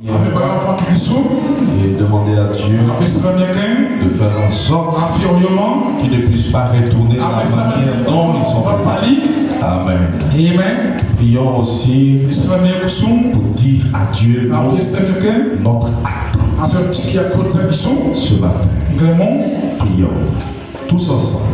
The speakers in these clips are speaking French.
Et demander à Dieu de faire en sorte qu'ils ne puissent pas retourner à la manière dont ils sont venus. Amen. Prions aussi pour dire à Dieu notre attente ce matin. Prions tous ensemble.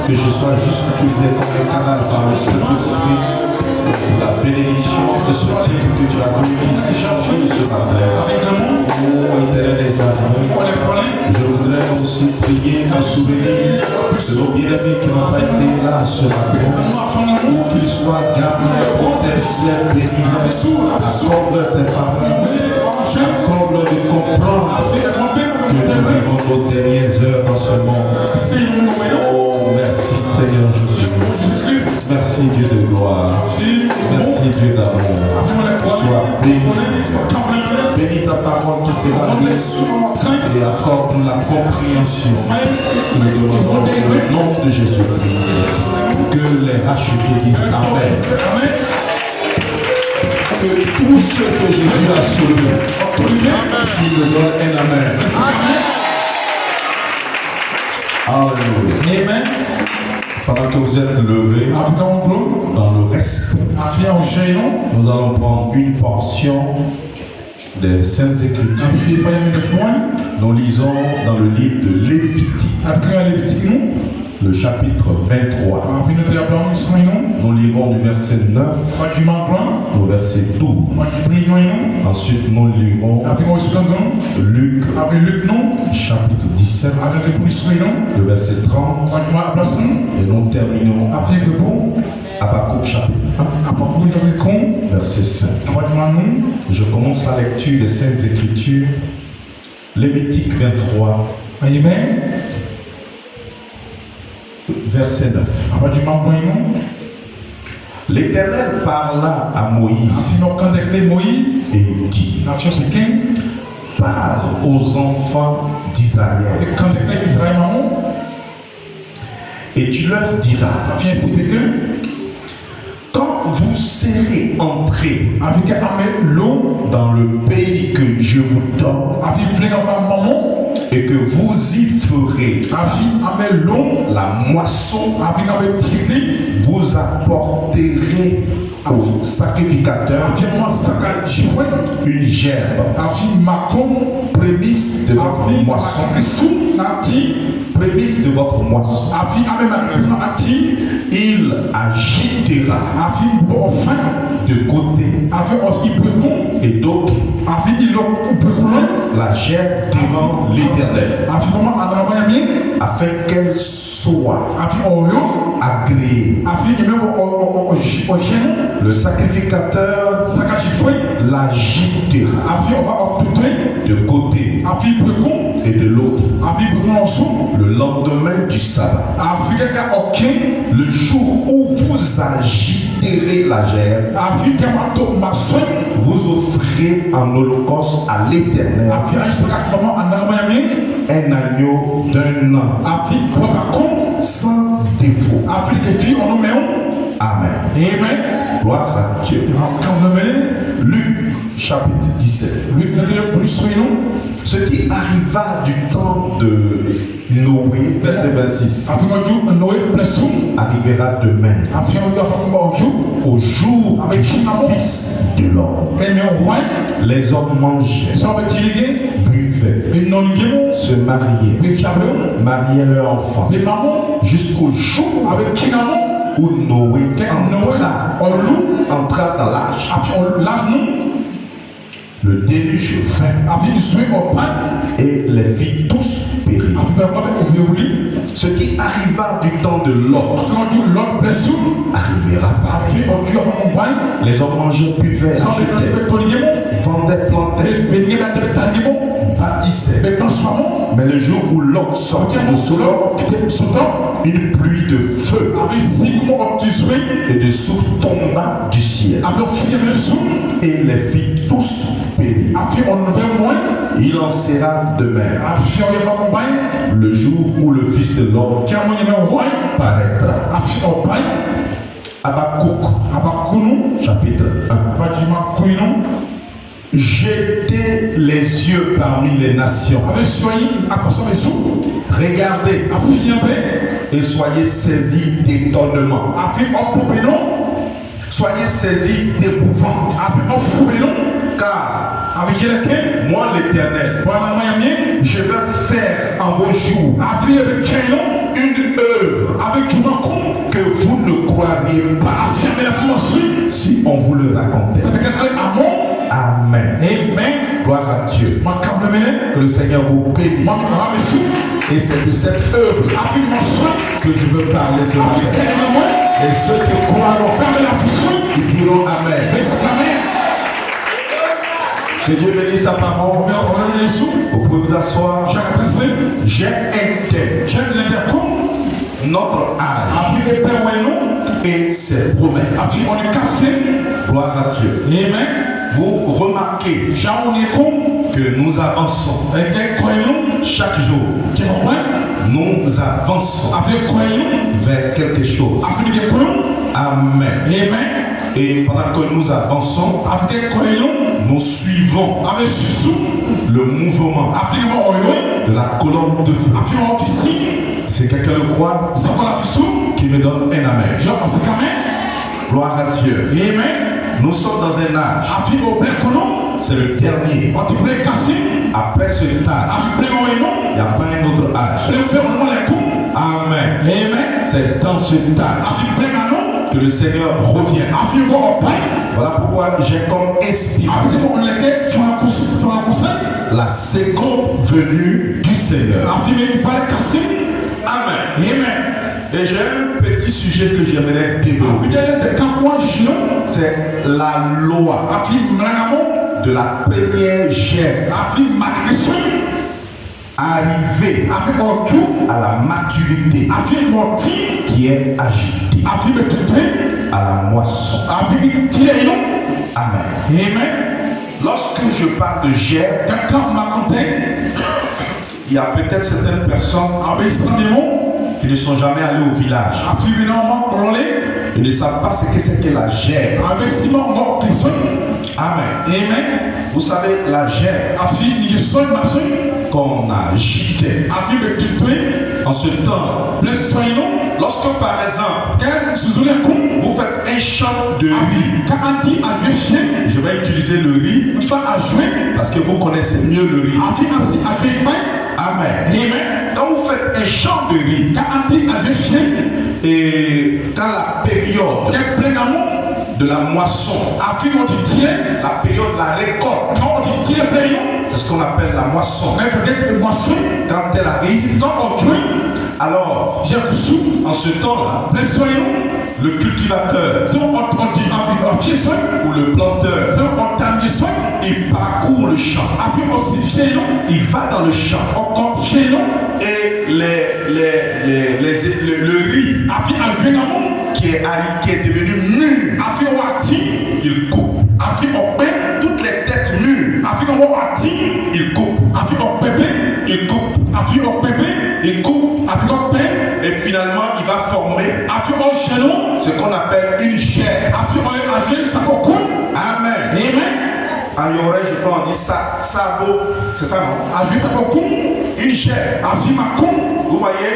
Que je sois juste utilisé comme un canal par le Saint-Esprit pour la bénédiction de ce livre que tu as voulu ici ce matin. Oh, éternel des amours, je voudrais aussi prier en souvenir de nos bien-aimés qui n'ont pas été là ce matin, pour qu'ils soient gardés, protégés, bénis, accorde tes familles, accorde de comprendre que nous vivons nos dernières heures dans ce monde. Oh, merci Seigneur Jésus. Merci Dieu de gloire. Merci Dieu d'amour. Sois béni. Bénis ta parole qui sera lue et accorde-nous la compréhension que nous demandons dans le nom de Jésus-Christ. Que les rachetés disent Amen. Que tous ceux que Jésus a sauvés, qu'il me donne un Amen. Alléluia. Amen. Pendant que vous êtes levés dans le respect, nous allons prendre une portion des Saintes Écritures. Nous lisons dans le livre de Lévitique, le chapitre 23. Nous lirons du verset 9 au verset 12. Ensuite, nous lirons Luc, chapitre 17, le verset 30. Et nous terminerons Habakkuk, chapitre 1, verset 5. Je commence la lecture des Saintes Écritures. Lévitique 23. Amen. Verset 9. L'Éternel parla à Moïse et dit: parle aux enfants d'Israël et tu leur diras: et entrez dans le pays que je vous donne, et que vous y ferez la moisson, vous apporterez au sacrificateur une gerbe, prémisse de votre moisson, prémisse de votre moisson. Il agitera de côté et d'autre la gerbe devant l'Éternel, afin qu'elle soit agréée. Le sacrificateur l'agitera de côté et de l'autre le lendemain du sabbat. Le jour où vous agiterez la gerbe, vous offrez en holocauste à l'Éternel un agneau d'un an sans défaut. Amen. Gloire à Dieu. Luc chapitre 17. Ce qui arriva du temps de Noé, verset 26, arrivera demain, au jour du Fils de l'homme. Les hommes mangeaient, buvaient, se mariaient leurs enfants, jusqu'au jour où Noé entra dans l'arche. Le déluge vint et les fit tous périr. Ce qui arriva du temps de Lot arrivera pareil. Les hommes mangeaient, buvaient, achetaient, vendaient, plantaient, bâtissaient. Mais le jour où Lot sortit de Sodome, une pluie de feu et de souffle tomba du ciel et les fit tous périr. Il en sera de même le jour où le Fils de l'homme paraîtra. Habakkuk, chapitre 1. Jetez les yeux parmi les nations. Regardez et soyez saisis d'étonnement. Soyez saisis d'épouvante. Car moi l'Éternel, je vais faire en vos jours une œuvre que vous ne croiriez pas si on vous le racontait. Amen. Gloire à Dieu. Que le Seigneur vous bénisse. Et c'est de cette œuvre que je veux parler ce matin. Et ceux qui croiront, ils diront Amen. Que Dieu bénisse sa parole. Vous pouvez vous asseoir. J'ai un notre âge et ses promesses. Gloire à Dieu. Amen. Vous remarquez que nous avançons chaque jour. Nous avançons vers quelque chose. Amen. Et pendant que nous avançons, nous suivons le mouvement de la colonne de feu. Si quelqu'un le croit, qu'il me donne un amen. Gloire à Dieu. Nous sommes dans un âge. C'est le dernier. Après ce âge, il n'y a pas un autre âge. Amen. C'est dans ce âge que le Seigneur revient. Voilà pourquoi j'ai comme inspiration la seconde venue du Seigneur. Amen. Et j'ai un petit sujet que j'aimerais développer. C'est la loi de la première gerbe arrivée à la maturité qui est agitée à la moisson. Amen. Lorsque je parle de gerbe, il y a peut-être certaines personnes qui ne sont jamais allées au village. Ils ne savent pas ce que c'est que la gemme. Amen. Amen. Vous savez, la gemme qu'on agite en ce temps. Lorsque par exemple, vous faites un chant de riz, je vais utiliser le riz parce que vous connaissez mieux le riz. Amen. Quand vous faites un chant de riz, et quand la période de la moisson, la période de la récolte, c'est ce qu'on appelle la moisson. Quand elle arrive, alors en ce temps-là, le cultivateur ou le planteur, il parcourt le champ, il va dans le champ, et le riz qui est devenu mûr, il coupe. Toutes les têtes mûres, il coupe. Il coupe. Il coupe. Et finalement, il va former ce qu'on appelle une chair. Amen. En Yoré, je peux en dire ça, sabot, c'est ça non? Une chair. Vous voyez,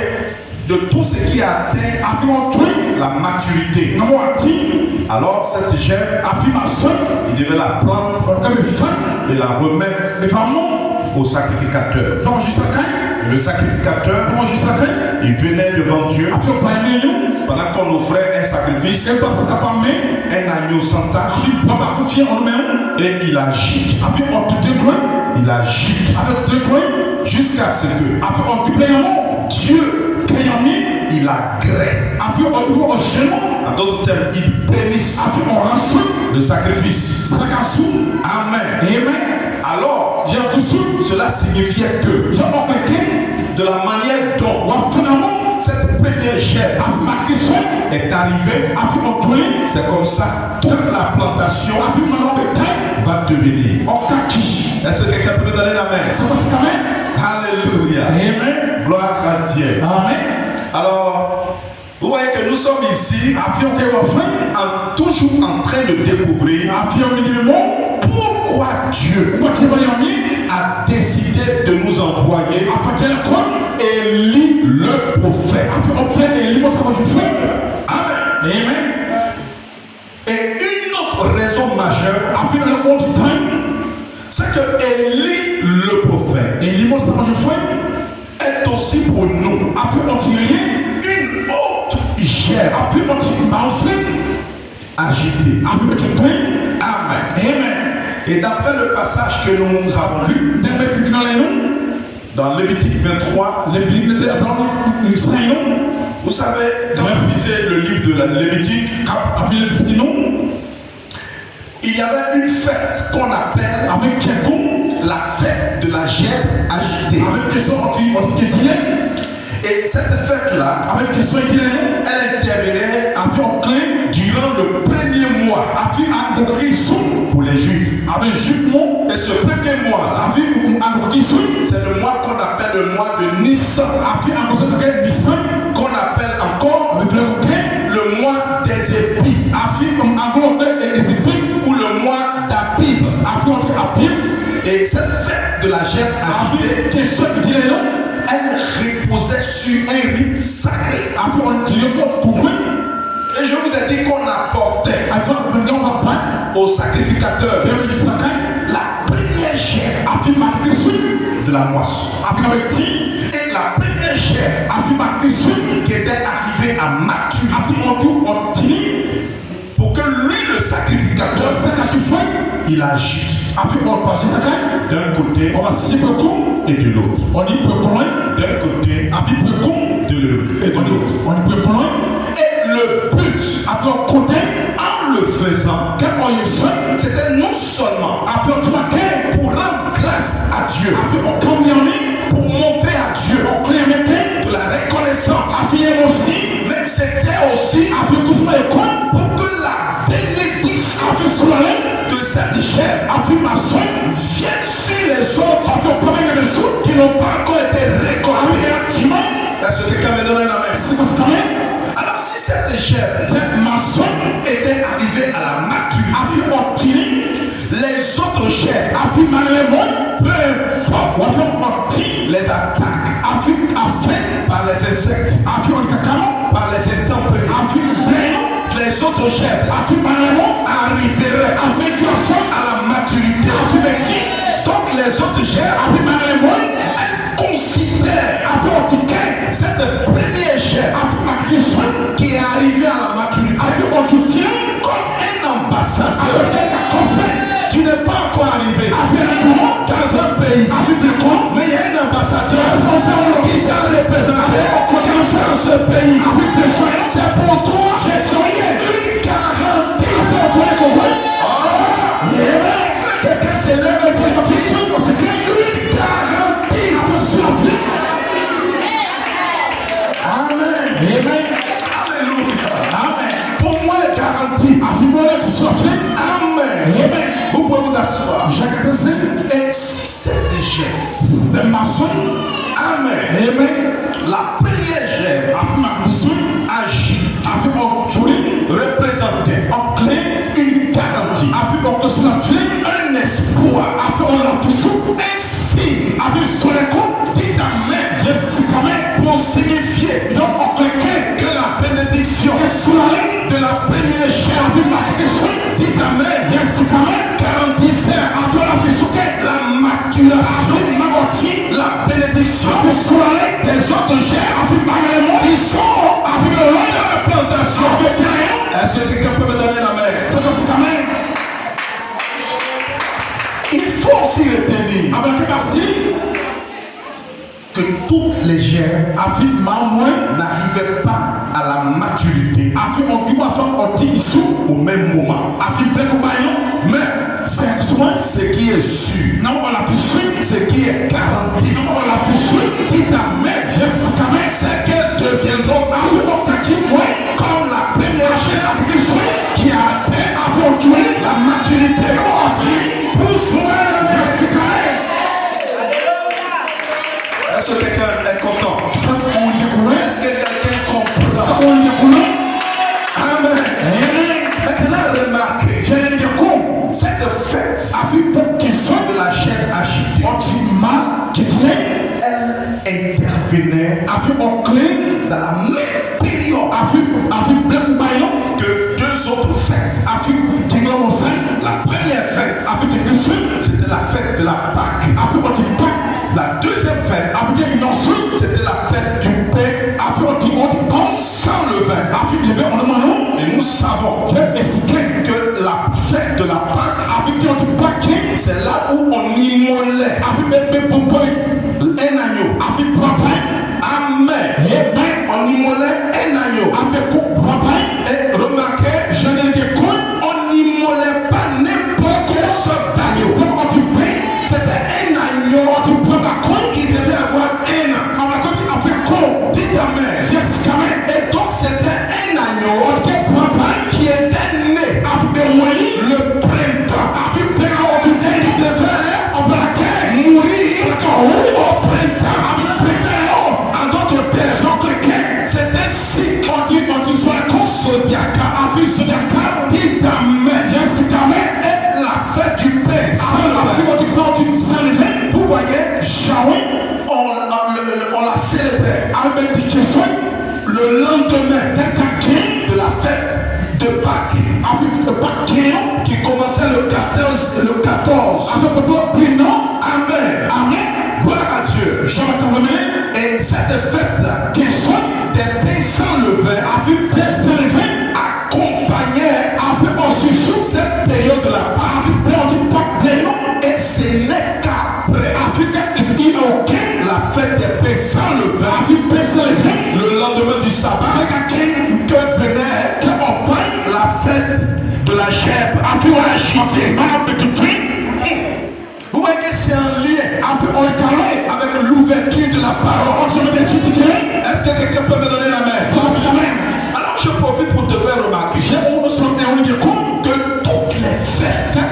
de tout ce qui a atteint la maturité. Alors cette chair, il devait la prendre et la remettre au sacrificateur. Le sacrificateur, il venait devant Dieu pendant qu'on offrait un sacrifice, un agneau sans tache, et il agite. Il agite jusqu'à ce que Dieu, il agrée. En d'autres termes, il bénisse le sacrifice. Amen. Alors, cela signifiait que de la manière dont cette première chair est arrivée, c'est comme ça toute la plantation va devenir. Est-ce que quelqu'un peut me donner la main? Alléluia. Amen. Gloire à Dieu. Amen. Alors, vous voyez que nous sommes ici toujours en train de découvrir pourquoi Dieu a décidé de nous envoyer Élie le prophète. Amen. Et une autre raison majeure, c'est que Élie le prophète est aussi pour nous une autre chair agitée. Amen. Et d'après le passage que nous avons vu dans Lévitique 23, vous savez, quand vous lisez le livre de la Lévitique, il y avait une fête qu'on appelle la fête de la gemme agitée. Et cette fête-là, elle intervenait durant le premier mois pour les Juifs. Et ce premier mois-là, c'est le mois qu'on appelle le mois de Nissan, qu'on appelle encore le mois des épis, ou le mois d'Abib. Et cette fête de la gemme agitée, elle reposait sur un rite sacré. Et je vous ai dit qu'on apportait au sacrificateur la première chair de la moisson. Et la première chair qui était arrivée à maturité, pour que lui, le sacrificateur, il agite d'un côté et de l'autre. D'un côté et de l'autre. Et le but, en le faisant, c'était non seulement pour rendre grâce à Dieu, pour montrer à Dieu de la reconnaissance, mais c'était aussi pour que la bénédiction de cette chair vienne sur les autres qui n'ont pas encore été récoltés. Est-ce que quelqu'un me donne la main? Alors si cette chair arriver à la maturité, les autres chefs, peu importe les attaques par les insectes, par les intempéries, les autres chefs arriveraient à la maturité. Donc les autres chefs, elles considèrent cette première chef qui est arrivé à la maturité comme un ambassadeur. Tu n'es pas encore arrivé dans un pays, mais il y a un ambassadeur qui t'a représenté dans ce pays. C'est pour toi une garantie. Quelqu'un s'élève et c'est une garantie. Amen. Alléluia. Amen. Pour moi, garantie. Amen. Vous pouvez vous asseoir. Et si c'est des gènes, amen. La première gène agit, représenter une garantie, un espoir, un signe. Dites amen pour signifier que la bénédiction de la première gène, dites amen, garantissait la maturation, la bénédiction des autres gènes qui sont dans la plantation. Est-ce que quelqu'un peut me donner la main? Il faut aussi retenir que toutes les gènes n'arrivaient pas à la maturité au même moment. Mais ce qui est sûr, ce qui est garanti, dites amen, c'est qu'elles deviendront comme la première gène qui a atteint la maturité. Est-ce que quelqu'un est content? Est-ce que quelqu'un comprend? Amen. Maintenant, remarquez, cette fête de la chair agitée, elle intervenait dans la même période que deux autres fêtes. La première fête, c'était la fête de la Pâque. La deuxième fête, c'était la fête du pain sans levain. Et nous savons que la fête de la Pâque, c'est là où on immolait un agneau. Amen. On immolait un agneau. Et remarquez, on n'immolait pas n'importe quelle sorte d'agneau. C'était un agneau qui devait avoir un an. Dites amen. Et donc c'était un agneau qui était né le printemps. Il devait mourir au printemps. En d'autres termes, c'est un cycle zodiacal. Dites amen. Et la fête du pain sans levain, vous voyez, on la célébrait le lendemain de la fête de Pâques qui commençait le 14. Amen. Gloire à Dieu. Et cette fête des pains sans levain accompagnait cette période de la Pâque. Et ce n'est qu'après la fête des pains sans levain, le lendemain du sabbat, que venait la fête de la gerbe agitée. Vous voyez que c'est un lien avec l'ouverture de la parole. Est-ce que quelqu'un peut me donner la main? Alors je profite pour te faire remarquer que toutes les fêtes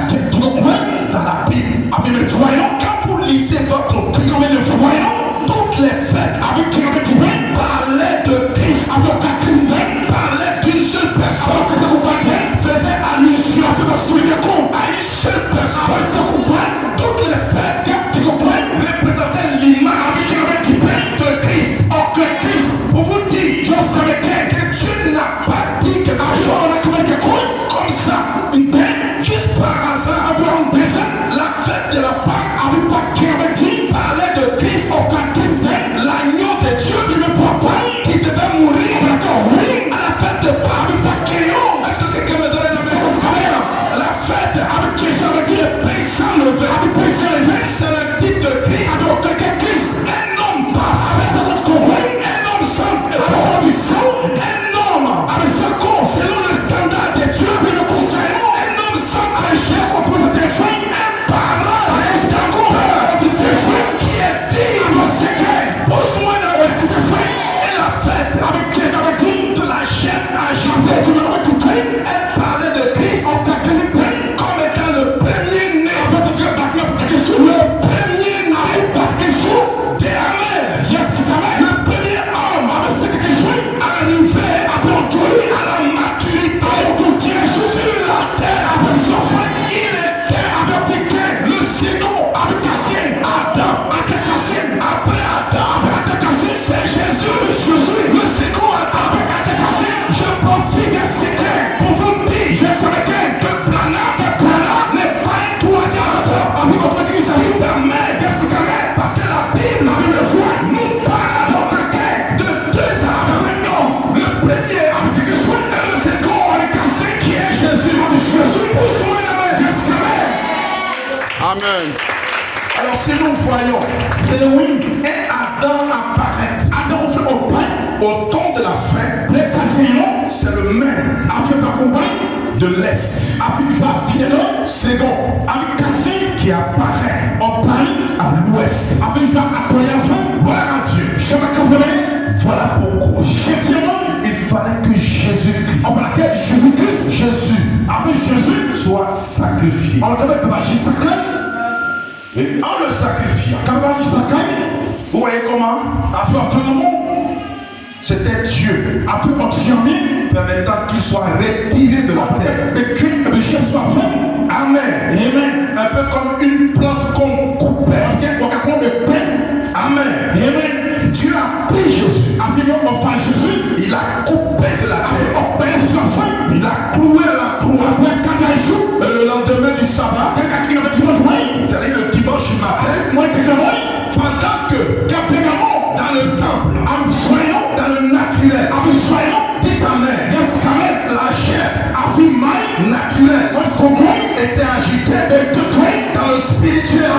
dans la Bible, quand vous lisez votre Bible, toutes les fêtes parlaient de Christ, parlaient d'une seule personne, faisait allusion n'est pas un troisième auteur. Parce que la Bible nous parle de deux arbres. Le premier arbre et le second qui est Jésus. Amen. Alors si nous voyons et Adam apparaît au temps de la fin, c'est le même de l'Est, second qui apparaît à l'Ouest. Gloire à Dieu. Voilà pourquoi il fallait que Jésus soit sacrifié. Et en le sacrifiant, vous voyez comment c'était Dieu permettant qu'il soit retiré de la terre. Amen. Un peu comme une plante qu'on coupait. Amen. Dieu a pris Jésus. Il a coupé de la terre. Il a cloué à la croix. Et le lendemain du sabbat, c'est-à-dire le dimanche matin, pendant que dans le temple, dans le naturel, dit Amen, la chair naturelle était agitée dans le spirituel.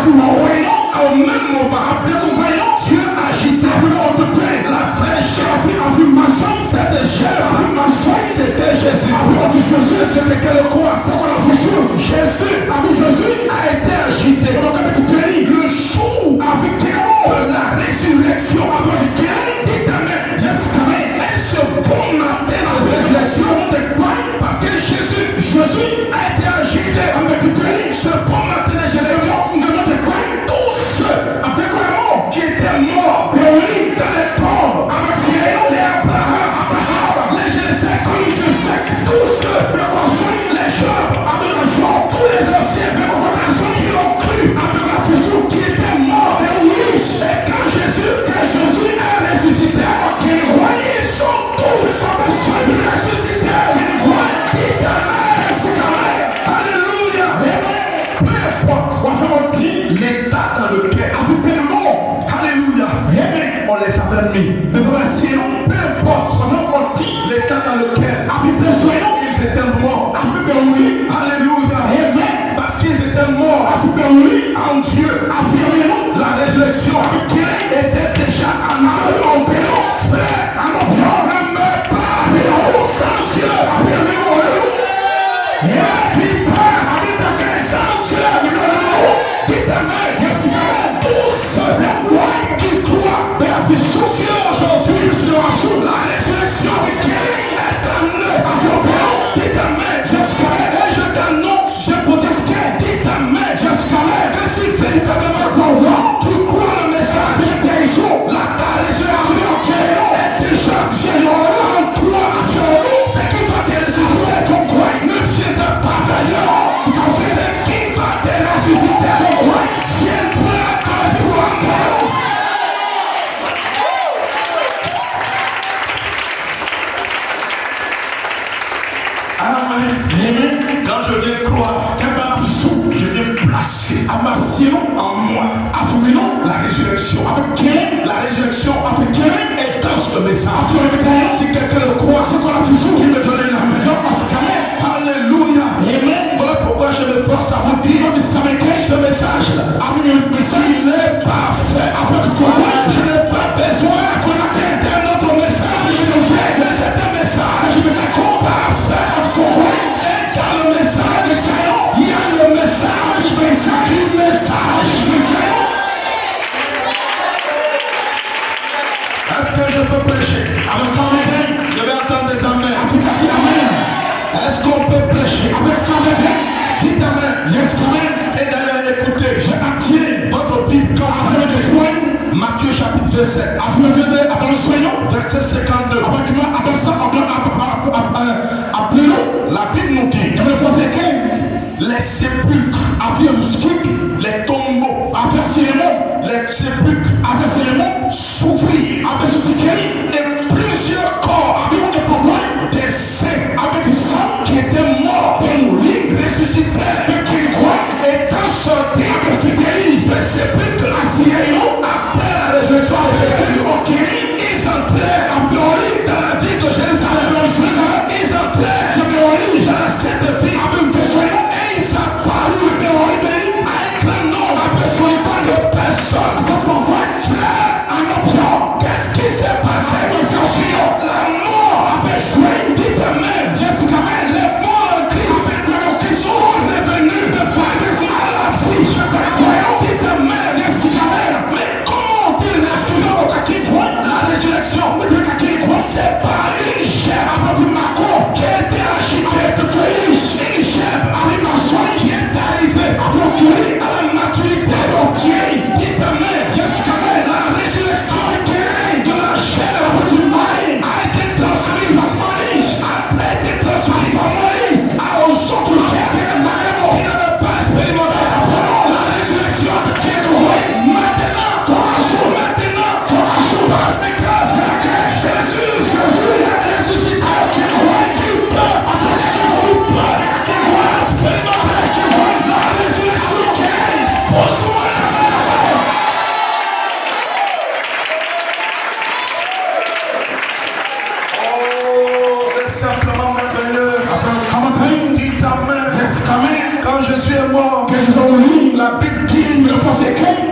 Au même moment, Dieu agitait la vraie chair. Cette chair, c'était Jésus. C'était quelle quoi? Jésus a été agité le jour de la résurrection. Et ce bon matin de résurrection, parce que Jésus a été agité ce bon matin de résurrection, tous ceux qui étaient morts dans les tombes, les Abraham, les Joseph, tous ceux, les Job, tous les anciens qui ont cru, qui étaient morts, et quand Jésus a ressuscité, ils sont tous ressuscités. Alléluia. Peu importe l'état dans lequel, alléluia, on les avait mis. Peu importe l'état dans lequel ils étaient morts. Alléluia. Parce qu'ils étaient morts en Dieu. La résurrection était déjà en eux. Frère, ne meurs pas sans Dieu. Vis pas sans Dieu. Dites Amen. Tous ceux qui croient aujourd'hui, la résurrection est en eux. Dites Amen. Et je t'annonce, dites Amen. Que si véritablement tu crois le message, ta résurrection est déjà en toi. Ce qui va te ressusciter, ne viendra pas d'ailleurs. Ce qui va te ressusciter, viendra à toi-même. Amen. Quand je viens croire, je viens placer en moi la résurrection. La résurrection est dans ce message. Si quelqu'un le croit, qu'il me donne la main. Alléluia. Voilà pourquoi je me force à vous dire ce message-là, il est parfait. Je n'ai pas besoin d'un autre message. Mais c'est un message parfait. Et dans le message, il y a le message du message. Est-ce que je peux prêcher? Je vais entendre des amens. Est-ce qu'on peut prêcher? Dites amen. Et d'ailleurs, écoutez, votre Bible Matthieu chapitre 27, verset 52. La Bible nous dit les sépulcres, les tombeaux, les sépulcres s'ouvrirent et plusieurs corps des saints qui étaient morts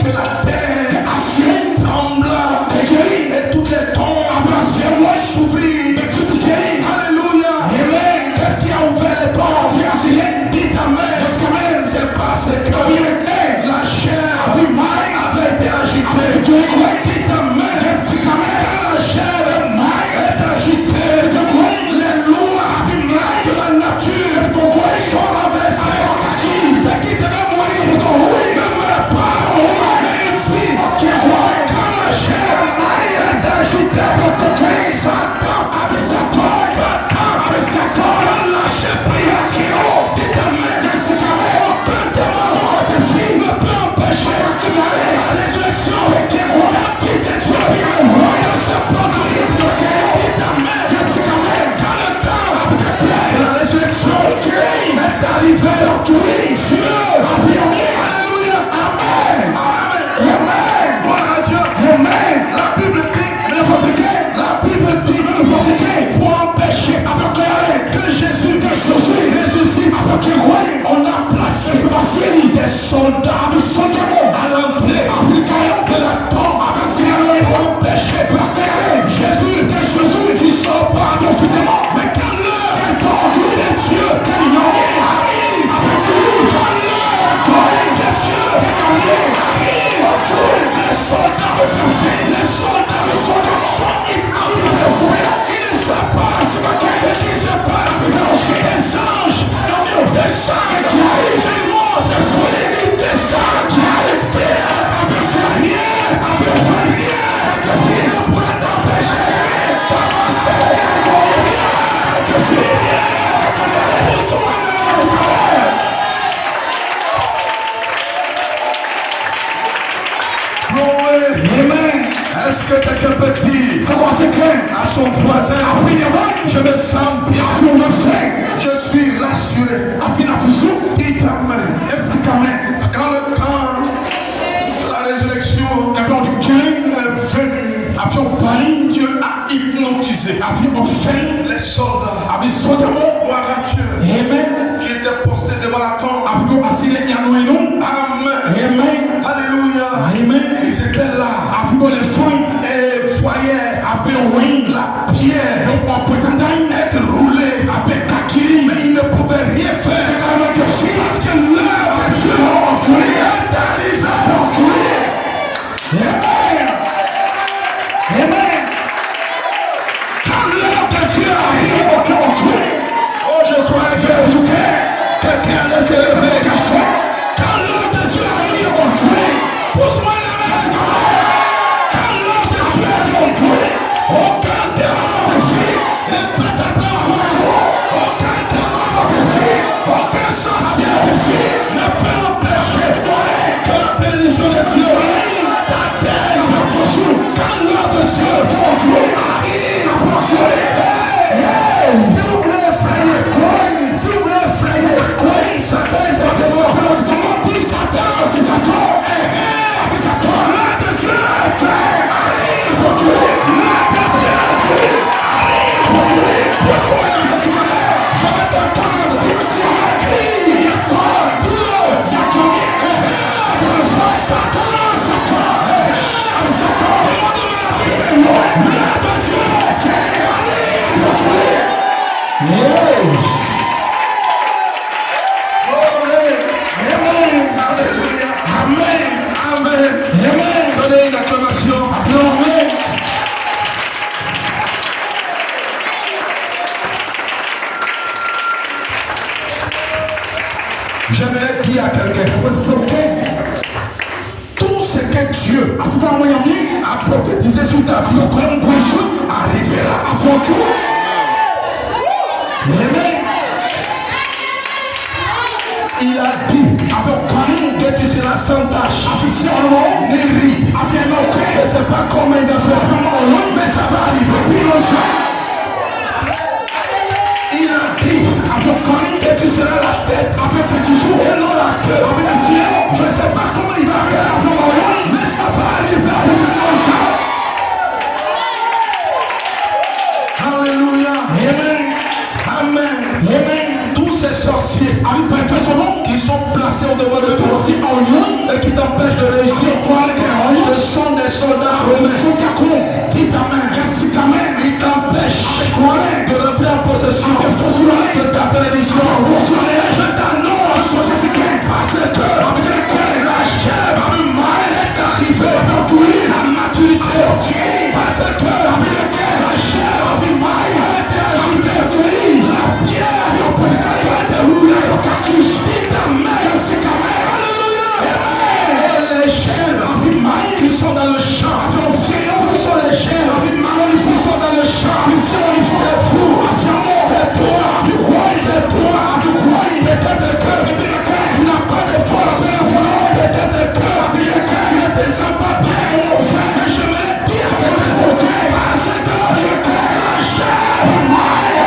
que la terre tremble et toutes les tombes s'ouvrir. Alléluia. Qu'est-ce qui a ouvert les portes? Dites amen. C'est parce que la chair avait été agitée. Dites amen. La chair est agitée. Les lois de la nature sont renversées. Ce qui devait mourir ne meurt pas. Mais une vie qui croit quand la chair est agitée. Satan avec sa toile, lâchez prise. Dites amen. Aucun démon ne peut empêcher la résurrection qui croit le Fils de Dieu. Il se produit. Dites amen. Quand le temps de la résurrection est arrivé, Dieu a permis. Alléluia. Amen. Gloire à Dieu. Amen. La Bible dit pour empêcher que Jésus ressuscite, on a placé des soldats à l'entrée de la tombe pour empêcher Jésus ne sort pas gratuitement. Mais quand l'heure de Dieu arrive, les soldats sont hypnotisés. Il se passe ce qui se passe. Des anges qui arrivent. Ils montent des anges qui arrivent. Rien ne pourra t'empêcher d'avancer. Amen. Est-ce que quelqu'un peut dire à son voisin, je me sens bien, je suis rassuré. Dites amen. Quand le temps de la résurrection est venu, Dieu a hypnotisé les soldats. Gloire à Dieu. Qui étaient postés devant la tombe. Amen. Alléluia. Ils étaient là. Et voyaient la pierre être roulée. Mais ils ne pouvaient rien faire. Parce que l'heure de Dieu est arrivée. Amen. Quand l'heure de Dieu arrive, oh, je crois que quelqu'un allait se lever. Quand l'heure de Dieu arrive, pousse-moi la main. Quand l'heure de Dieu arrive, aucun démon ici, aucun démon ici, aucun sorcier ici ne peut empêcher que la bénédiction de Dieu t'atteigne. Quand l'heure de Dieu arrive, s'il vous plaît, frayez, Satan, c'est devant. Tout le monde dit Satan, c'est Satan. L'heure de Dieu arrive. L'heure de Dieu arrive. Je vais t'entendre au cimetière. Il y a pas de douleur. Il y a combien? Satan. L'heure de Dieu arrive. Amen. Donnez une acclamation. Amen. J'aimerais dire à quelqu'un, tout ce que Dieu a prophétisé sur ta vie arrivera à ton tour. Amen. Il a dit que tu seras sans tâche, ni ride. Je ne sais pas comment il va se faire, mais ça va arriver. Il a dit que tu seras la tête et non la queue. Je ne sais pas comment il va faire, mais ça va arriver. Alléluia. Amen. Tous ces sorciers qui sont placés au devant de toi et qui t'empêchent de réussir. Ce sont des soldats romains qui t'amènent, ils t'empêchent de rentrer en possession de ta bénédiction. Je t'annonce parce que la chair est arrivée à maturité. Parce que la chair est arrivée, la pierre est déroulée au cartouche. Et les chèvres qui sont dans le champ, où sont les chèvres qui sont dans le champ? C'est vous, c'est toi, peut-être que tu n'as pas de force, peut-être que tu ne te sens pas bien, mon frère. Je me le dis avec les autres, parce que la chair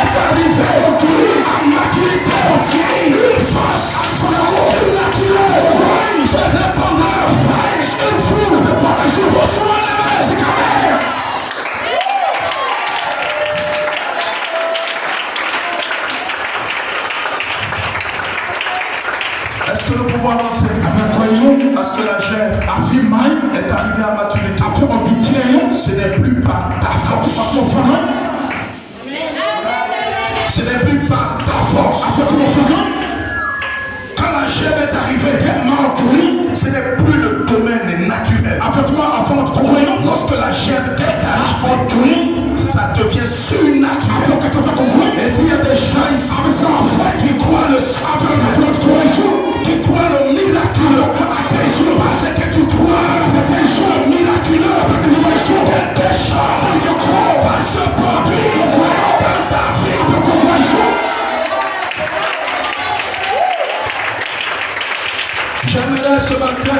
est arrivée à maturité, une force surnaturelle, se répandra, une foule de parachutes pour soi. Est-ce que nous pouvons avancer? Parce que la chair est arrivée à maturité. Ce n'est plus par ta force. Ce n'est plus par ta force. Quand la chair est arrivée, ce n'est plus le domaine naturel. Lorsque la chair est ça devient surnaturel. Et s'il y a des gens ici qui croient le qui croient le miraculeux, parce que tu crois le miraculeux, quelque chose va se produire dans ta vie. J'aimerais ce matin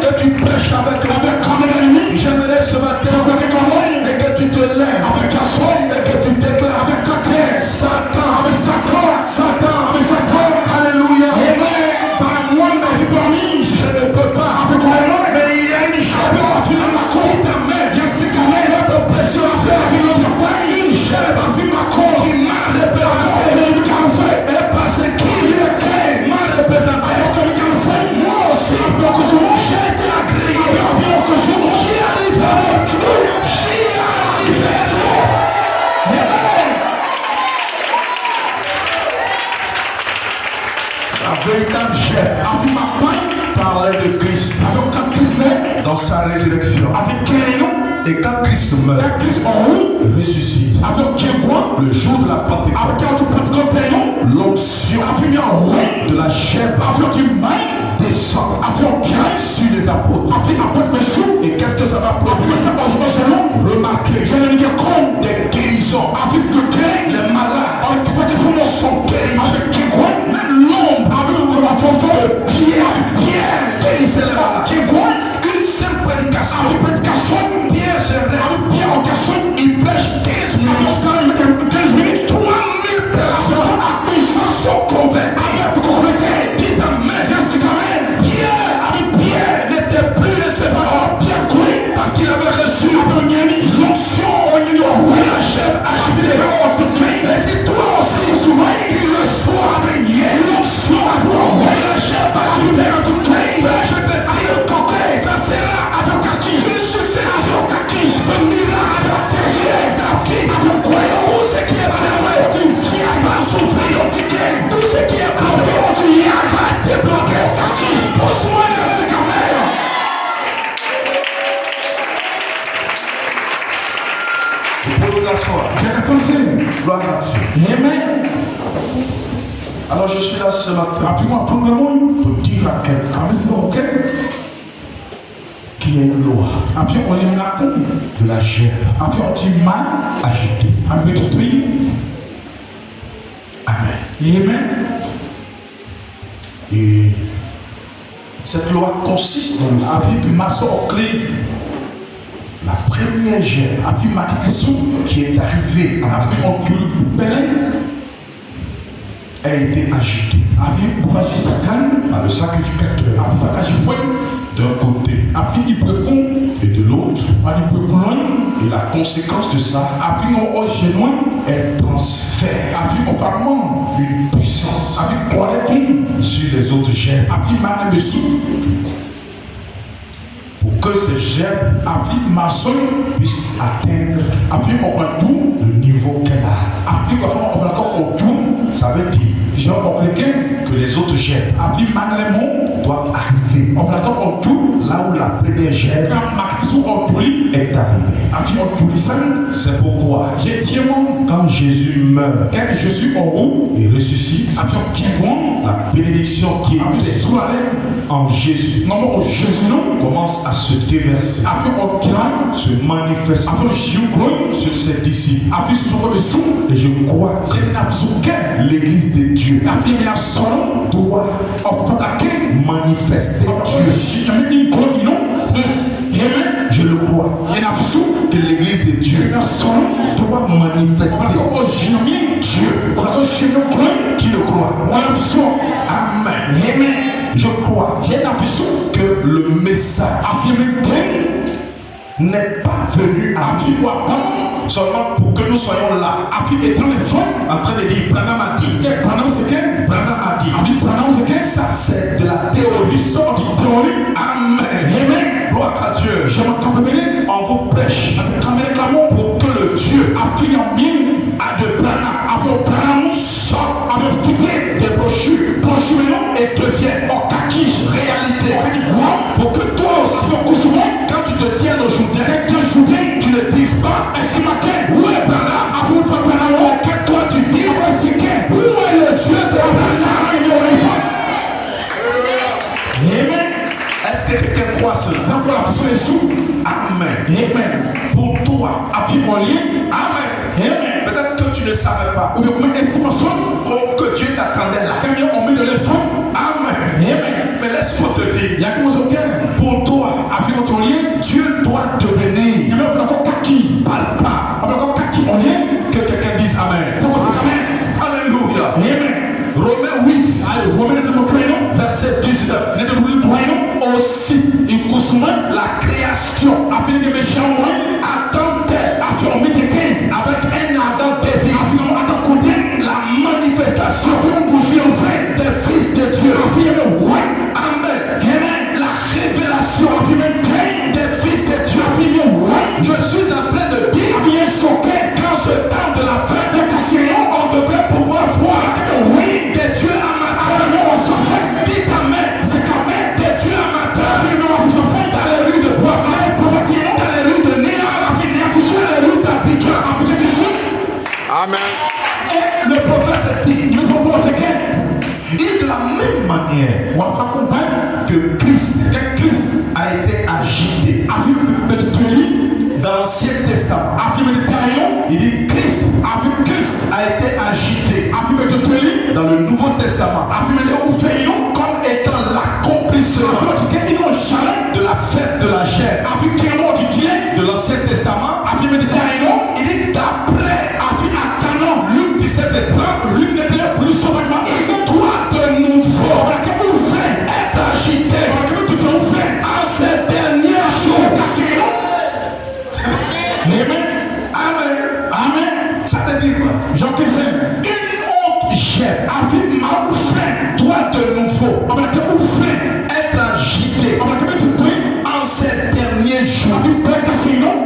que tu prêches avec l'ennemi. J'aimerais ce matin et que tu te lèves avec ta foi et que tu déclares avec ta terre. Satan, alléluia. Par moi, je ne peux pas. Mais il y a une chèvre qui t'amène. Notre précieux affaire, une chèvre qui m'a représenté. Et parce qu'il m'a représenté, moi aussi, j'ai été agréé. J'y arriverai. La véritable chair parlait de Christ dans sa résurrection. Et quand Christ meurt, ressuscite, le jour de la Pentecôte, l'onction de la chair descend sur les apôtres. Et qu'est-ce que ça va produire? Remarquez, des guérisons, les malades sont guéris. Même l'ombre, Pierre guérissait les malades. Une simple prédication, Pierre se rêve, il prêche 15 minutes, 3000 personnes sont converties. Pierre n'était plus séparé, parce qu'il avait reçu l'onction de la chair agitée. Et si toi aussi, tu le sois, l'onction de la chair agitée, je te dis, ça sera une succession de miracles, ta vie, tout ce qui est malheureux, tu vas souffrir, tout ce qui est malheureux, tu vas débloquer, pour soigner ce caméra. Vous pouvez vous asseoir. Gloire à Dieu. Amen. Alors je suis là ce matin pour dire à quelqu'un qu'il y a une loi de la chair agitée. Amen. Et cette loi consiste dans la première chair qui est arrivée à la a été agitée par le sacrificateur d'un côté et de l'autre. Et la conséquence de ça est transfert une puissance sur les autres germes. Pour que ces germes puissent atteindre le niveau qu'elle a. Ça veut dire que les autres germes doivent arriver là où la première germe est arrivée. C'est pourquoi quand Jésus meurt et ressuscite, la bénédiction qui était en Jésus commence à se déverser, se manifester sur ses disciples. Et je crois que l'Église de Dieu doit manifester Dieu. Je le crois que l'Église de Dieu doit manifester Dieu. Qui le croit? Amen. Je crois que le message n'est pas venu à nous seulement pour que nous soyons là en train de dire Branham a dit, ça c'est de la théorie. Amen. Gloire à Dieu. On vous prêche pour que le Dieu a de Branham sorte des brochures et devienne réalité. Pour que toi aussi, quand tu te tiens aujourd'hui, tu ne dises pas où est Branham, que toi tu dises où est le Dieu de Branham. Est-ce que quelqu'un croit cela? Amen. Pour toi, amen. Peut-être que tu ne savais pas que Dieu t'attendait là. Amen. Mais laisse-moi te dire, pour toi, Dieu doit devenir palpable. Que quelqu'un dise amen. Alléluia. Romains 8, verset 19. Aussi, la création attendait avec un ardent désir la manifestation des fils de Dieu. Amen. La révélation des fils de Dieu. Je suis en train de dire qu'en ce temps de la fin, on devrait pouvoir voir des dieux amateurs. Dites amen. Des dieux amateurs dans les rues de Boisvert, dans les rues de Néa, dans les rues d'Abidjan. Amen. Et le prophète dit, de la même manière que Christ a été agité dans l'Ancien Testament, il dit Christ a été agité dans le Nouveau Testament comme étant l'accomplissement de la fête de la chair de l'Ancien Testament. Il dit d'après Luc 17 et 30, et toi de nouveau être agité en ces derniers jours. Amen. Ça veut dire quoi? Une autre chair doit de nouveau être agité en ces derniers jours.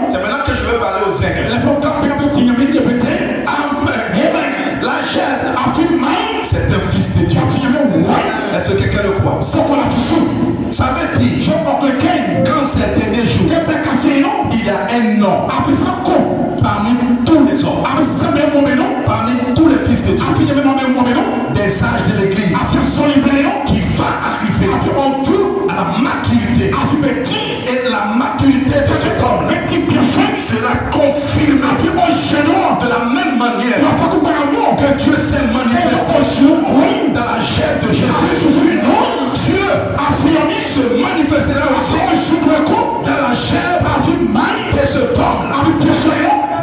C'est maintenant que je vais parler aux aigles. Amen. La chair, c'est un fils de Dieu. Est-ce que quelqu'un le croit? Ça veut dire qu'en ces derniers jours, il y a un homme parmi tous les hommes, parmi tous les fils de Dieu, des sages de l'église, qui va arriver à la maturité. Et la maturité de cet homme sera confirmée de la même manière que Dieu s'est manifesté dans la chair de Jésus. Dieu se manifestera aussi dans la chair de cet homme.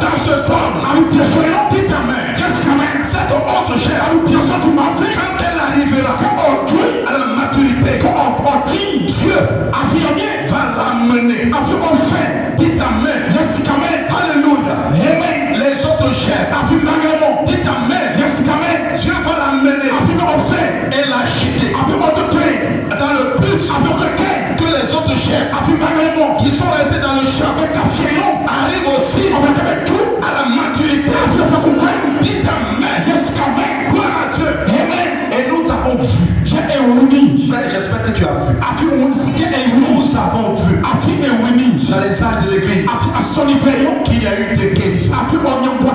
Dans cet homme, dites amen. Cette autre chair, quand elle arrivera, vu. Frère, j'espère que tu as vu. Nous avons vu dans les salles de l'église qu'il y a eu des guérisons.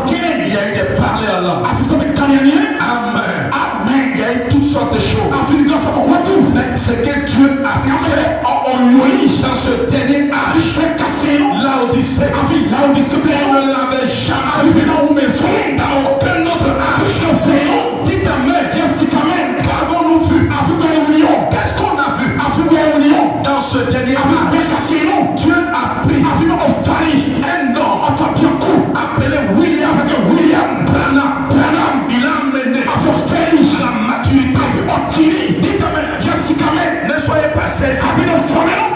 Il y a eu des parler à l'homme. Amen. Il y a eu toutes sortes de choses. Mais ce que Dieu a fait dans ce dernier âge, Laodicée, on ne l'avait jamais vu dans aucun autre âge. Dites Amen. Qu'avons-nous vu? Qu'est-ce qu'on a vu dans ce dernier âge? Dieu a pris un homme appelé William Branham. Il a mené à la maturité. Dites Amen. Ne soyez pas saisi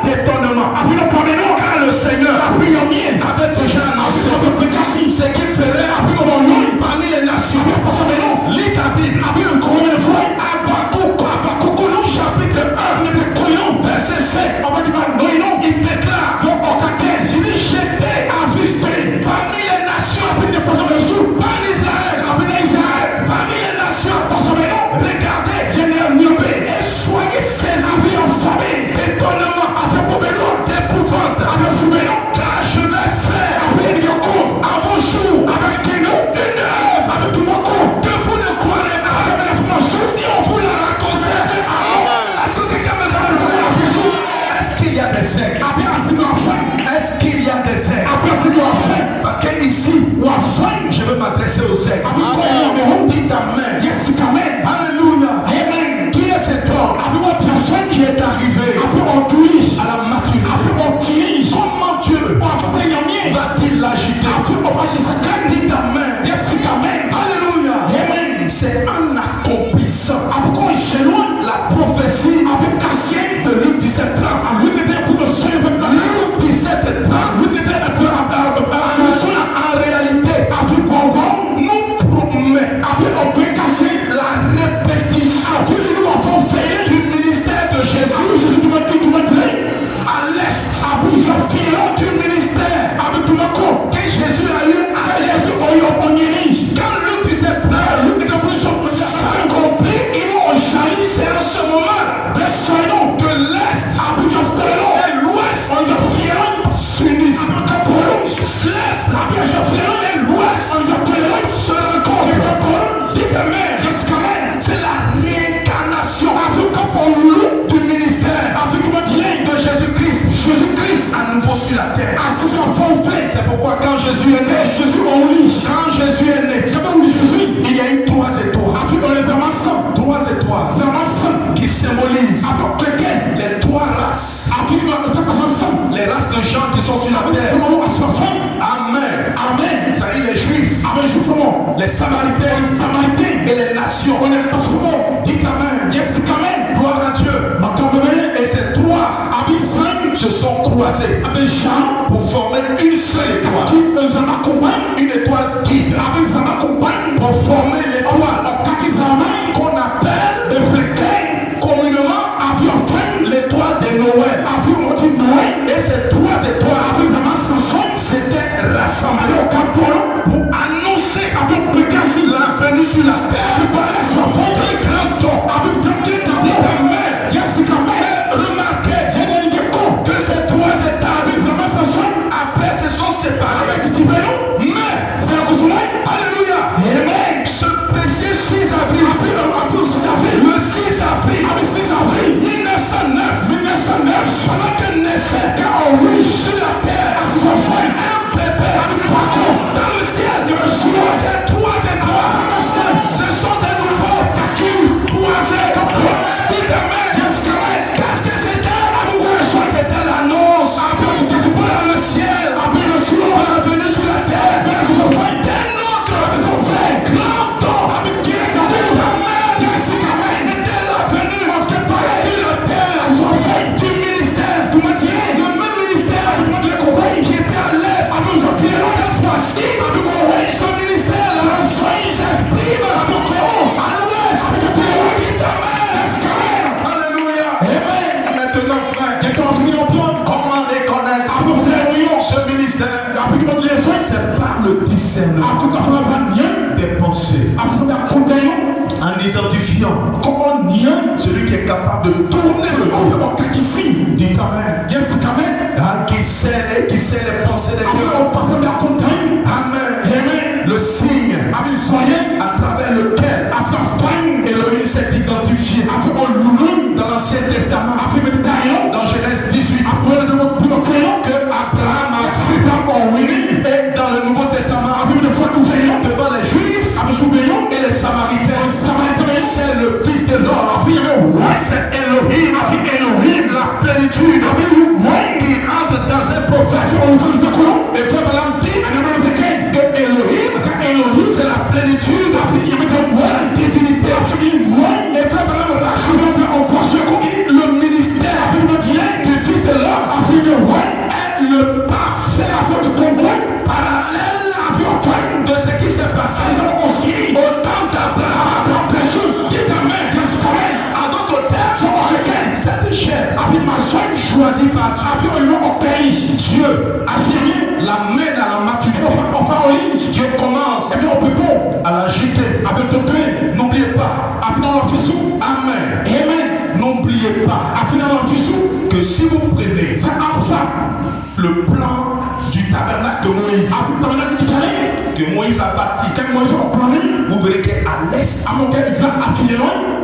d'étonnement. Car le Seigneur avait déjà annoncé ce qu'il ferait parmi les nations. Lis ta Bible. Habakkuk, chapitre 1, verset 7. Il déclare, il dit, j'étais parmi les nations, parmi Israël, parmi les nations. Regardez, et soyez saisis d'étonnement, d'épouvante, car je vais faire à vos jours une œuvre que vous ne croirez pas. Si on vous la raconte, est-ce que quelqu'un me donne? Est-ce qu'il y a des ailes? Est-ce qu'il y a des ailes? Parce que ici, je veux m'adresser aux ailes. Dites Amen. Alléluia. Qui est cet homme qui est arrivé à la maturité? Comment Dieu va-t-il l'agiter? Dites Amen. Alléluia. C'est en accomplissant la prophétie de Luc 17:30. En réalité, nous promet la répétition du ministère de Jésus à l'est, du ministère que Jésus a eu à l'est. Quand Luc disait s'accomplit, c'est en ce moment que l'est et l'ouest s'unissent. L'est et l'ouest se rencontrent. Dites Amen. C'est la réincarnation du ministère de Jésus-Christ à nouveau sur la terre. C'est pourquoi quand Jésus est né, il y a eu 3 étoiles. 3 étoiles qui symbolisent les 3 races. Les races de gens qui sont sur la terre. Amen. Ça dit les Juifs, les Samaritains et les nations. Dites Amen. Gloire à Dieu. Et ces 3 se sont croisés pour former une seule étoile. Une étoile guide pour former l'étoile qu'on appelle communément l'étoile de Noël. Et ces 3 étoiles s'étaient rassemblées pour annoncer la venue sur la terre d'un grand temps. Remarquez que ces 3 étapes après se sont séparées. Mais, alléluia, ce précieux 6 avril, le 6 avril 1909, pendant que naissait sur la terre un bébé dans le ciel, ces 3 étoiles, ce sont des nouveaux 3 étoiles. Dites Amen. Qu'est-ce que c'était? C'était l'annonce dans le ciel, la venue sur la terre d'un autre grand temps. C'était la venue sur la terre du ministère, le même ministère qui était à l'est. Cette fois-ci, ce ministère s'exprime à l'ouest. Dites Amen. Alléluia. Maintenant, frère, comment reconnaître ce ministère? C'est par le discernement des pensées. En identifiant celui qui est capable de tourner le dos. Dites Amen. Qui sait les pensées des cœurs. Amen. Le signe à travers lequel Elohim s'est identifié dans l'Ancien Testament, dans Genèse 18, que Abraham a vu, et dans le Nouveau Testament, devant les Juifs et les Samaritains, c'est le Fils de l'homme, c'est Elohim, la plénitude, qui entre dans un prophète. Et frère Balaam dit que Elohim, c'est la plénitude, divinité. Et frère Balaam rajoute le ministère du Fils de l'homme est le parfait parallèle de ce qui s'est passé au temps d'Abraham. En d'autres termes, cette chair choisie par Dieu l'amène à la maturité. Dieu commence à l'agiter. N'oubliez pas. Amen. N'oubliez pas que si vous prenez le plan du tabernacle de Moïse, que Moïse a bâti, vous verrez qu'à l'est,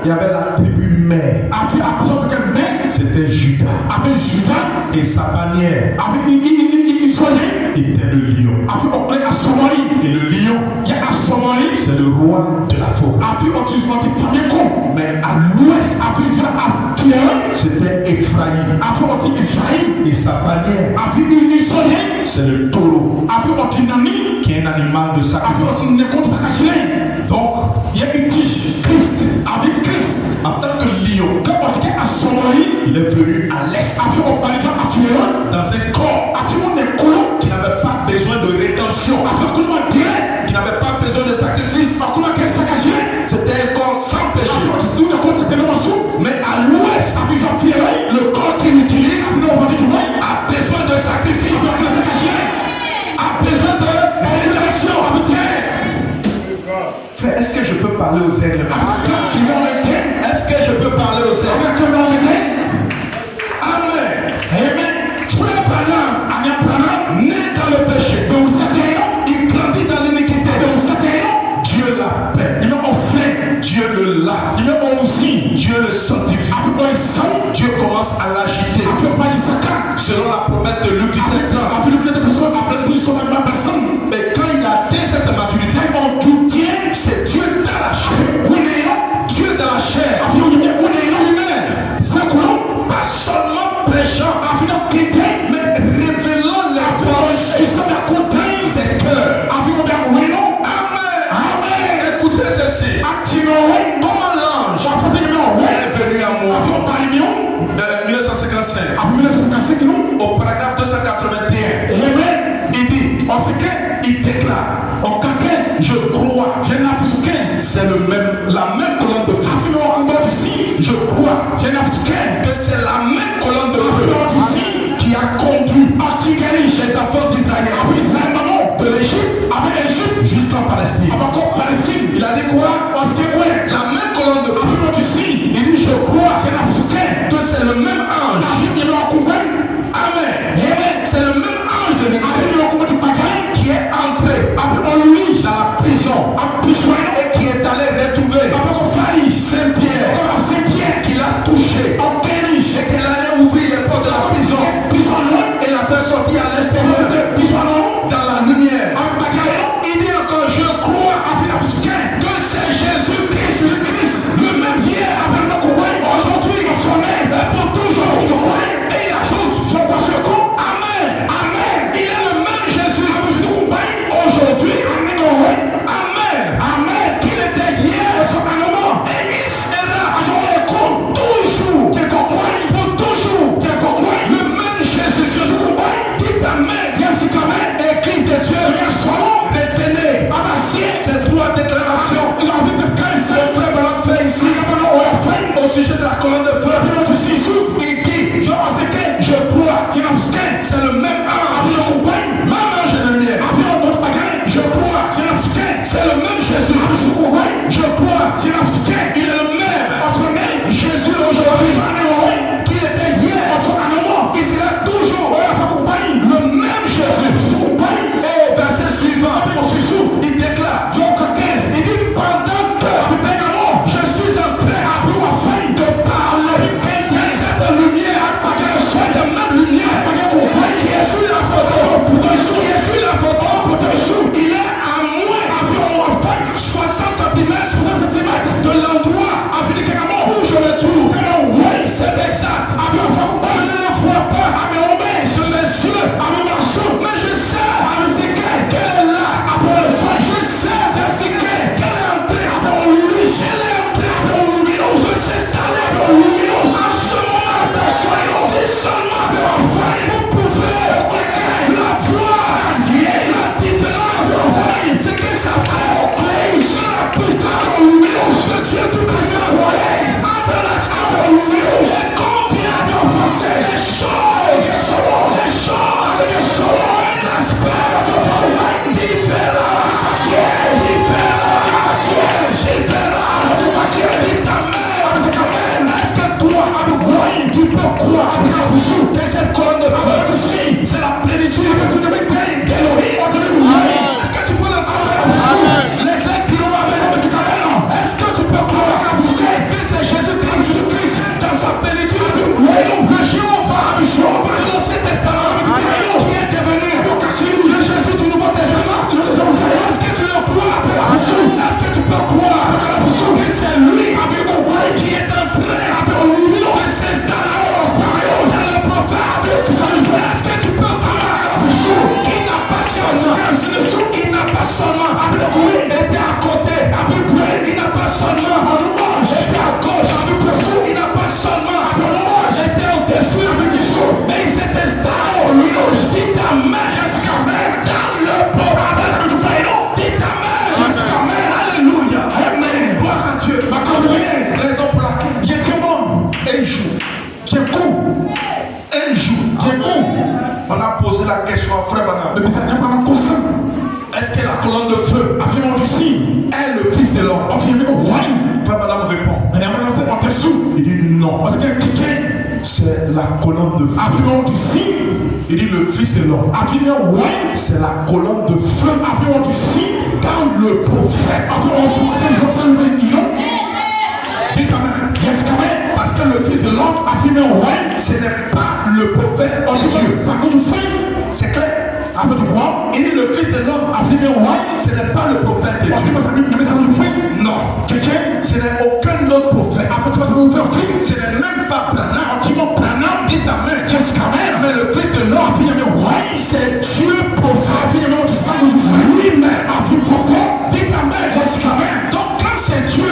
il y avait la tribu mère. C'était Judas. Et sa bannière était le lion. Et le lion, c'est le roi de la forêt. Mais à l'ouest, c'était Ephraïm. Et sa bannière, c'est le taureau, qui est un animal de sacrifice. Donc, il y a une tige. Christ, en tant que lion, il est venu à l'est, dans un corps qui n'avait pas besoin de rédemption, qui n'avait pas besoin de sacrifice. C'était un corps sans péché. Mais à l'ouest, le corps qu'il utilise a besoin de sacrifice, a besoin de rédemption. Frère, est-ce que je peux parler aux aigles? Est-ce que je peux parler aux aigles? Amen. Frère Balaam, né dans le péché, il grandit dans l'iniquité. Dieu l'appelle, Dieu le lave, Dieu le sanctifie. Dieu commence à l'agiter selon la promesse de Luc 17. Et quand il a atteint cette maturité, c'est Dieu dans la chair. Dieu dans la chair. Pas seulement prêchant, mais révélant les paroles des cœurs. Amen. Écoutez ceci. Comment l'ange est venu à moi. 1955. Au paragraphe 281. Il dit, il déclare, je crois, c'est la même colonne de feu. Je crois que c'est la même colonne de feu qui a conduit les enfants d'Israël de l'Égypte jusqu'en Palestine. Il a dit quoi? La même colonne de feu. Il dit, je crois que c'est le même ange. Amen. C'est le même ange de l'Église qui est entré dans la prison et qui est allé retrouver Saint-Pierre, qui l'a touché et qu'il allait ouvrir les portes de la prison et l'a fait sortir à l'extérieur dans la lumière. Il dit encore, je crois que c'est Jésus-Christ, le même hier, aujourd'hui, et pour toujours. Et il ajoute, Amen. Il est le même Jésus aujourd'hui. Amen. Qu'il était hier et il sera toujours. Le même Jésus. Dites Amen. Église de Dieu, retenez ces trois déclarations. Mon frère Balaam fait ici au sujet de la colonne de feu. Il dit, je crois, c'est le même ange, même ange de lumière. Je crois, c'est le même Jésus. Je crois, Je mesure mais je sais qu'elle est là après le feu. Je sais qu'elle est entrée après le lumineux. Elle est entrée après le lumineux. Je sais installer après le lumineux. En ce moment, si seulement de la foi, vous pouvez la voir. La différence, c'est que ça fait la puissance lumineuse. Le Dieu tout puissant, entre la sphère lumineuse. Et combien de forcer les choses, l'aspect de forme différent. Est-ce que toi, tu peux croire que cette colonne de feu, c'est la plénitude de tout le monde? Est-ce que tu peux le croire? Les épirons avec est-ce que tu peux croire que c'est Jésus-Christ dans sa plénitude? Le Jéhovah de l'Ancien Testament qui est devenu le Jésus du Nouveau Testament. Est-ce que tu le crois? Est-ce que tu peux croire que c'est lui qui est en train de s'installer dans le prophète? Est-ce que tu peux croire qu'il n'a pas seulement été à côté, il n'a pas seulement été à gauche, il n'a pas seulement été au-dessus, mais il s'est installé. Dites amen jusqu'à même dans le prophète. Dites amen jusqu'à même. Alléluia. Amen. Gloire à Dieu. Ma première raison pour laquelle j'ai dit bon, un jour, j'ai coup, un jour, j'ai coup. On a posé la question à Frère Banam. Est-ce que la colonne de feu est le fils de l'homme? Frère Banam répond. Il dit non. C'est la colonne de feu. Il dit le fils de l'homme. C'est la colonne de feu. Quand le prophète. Dites amen. Parce que le fils de l'homme, ce n'est pas le prophète de Dieu. C'est clair. Il dit le fils de l'homme, ce n'est pas le prophète de Dieu. Non. Ce n'est aucun autre prophète. Ce n'est même pas Branham. Dites amen. Mais le fils de l'homme, c'est Dieu prophète. Lui-même. Dites amen. Donc quand c'est Dieu,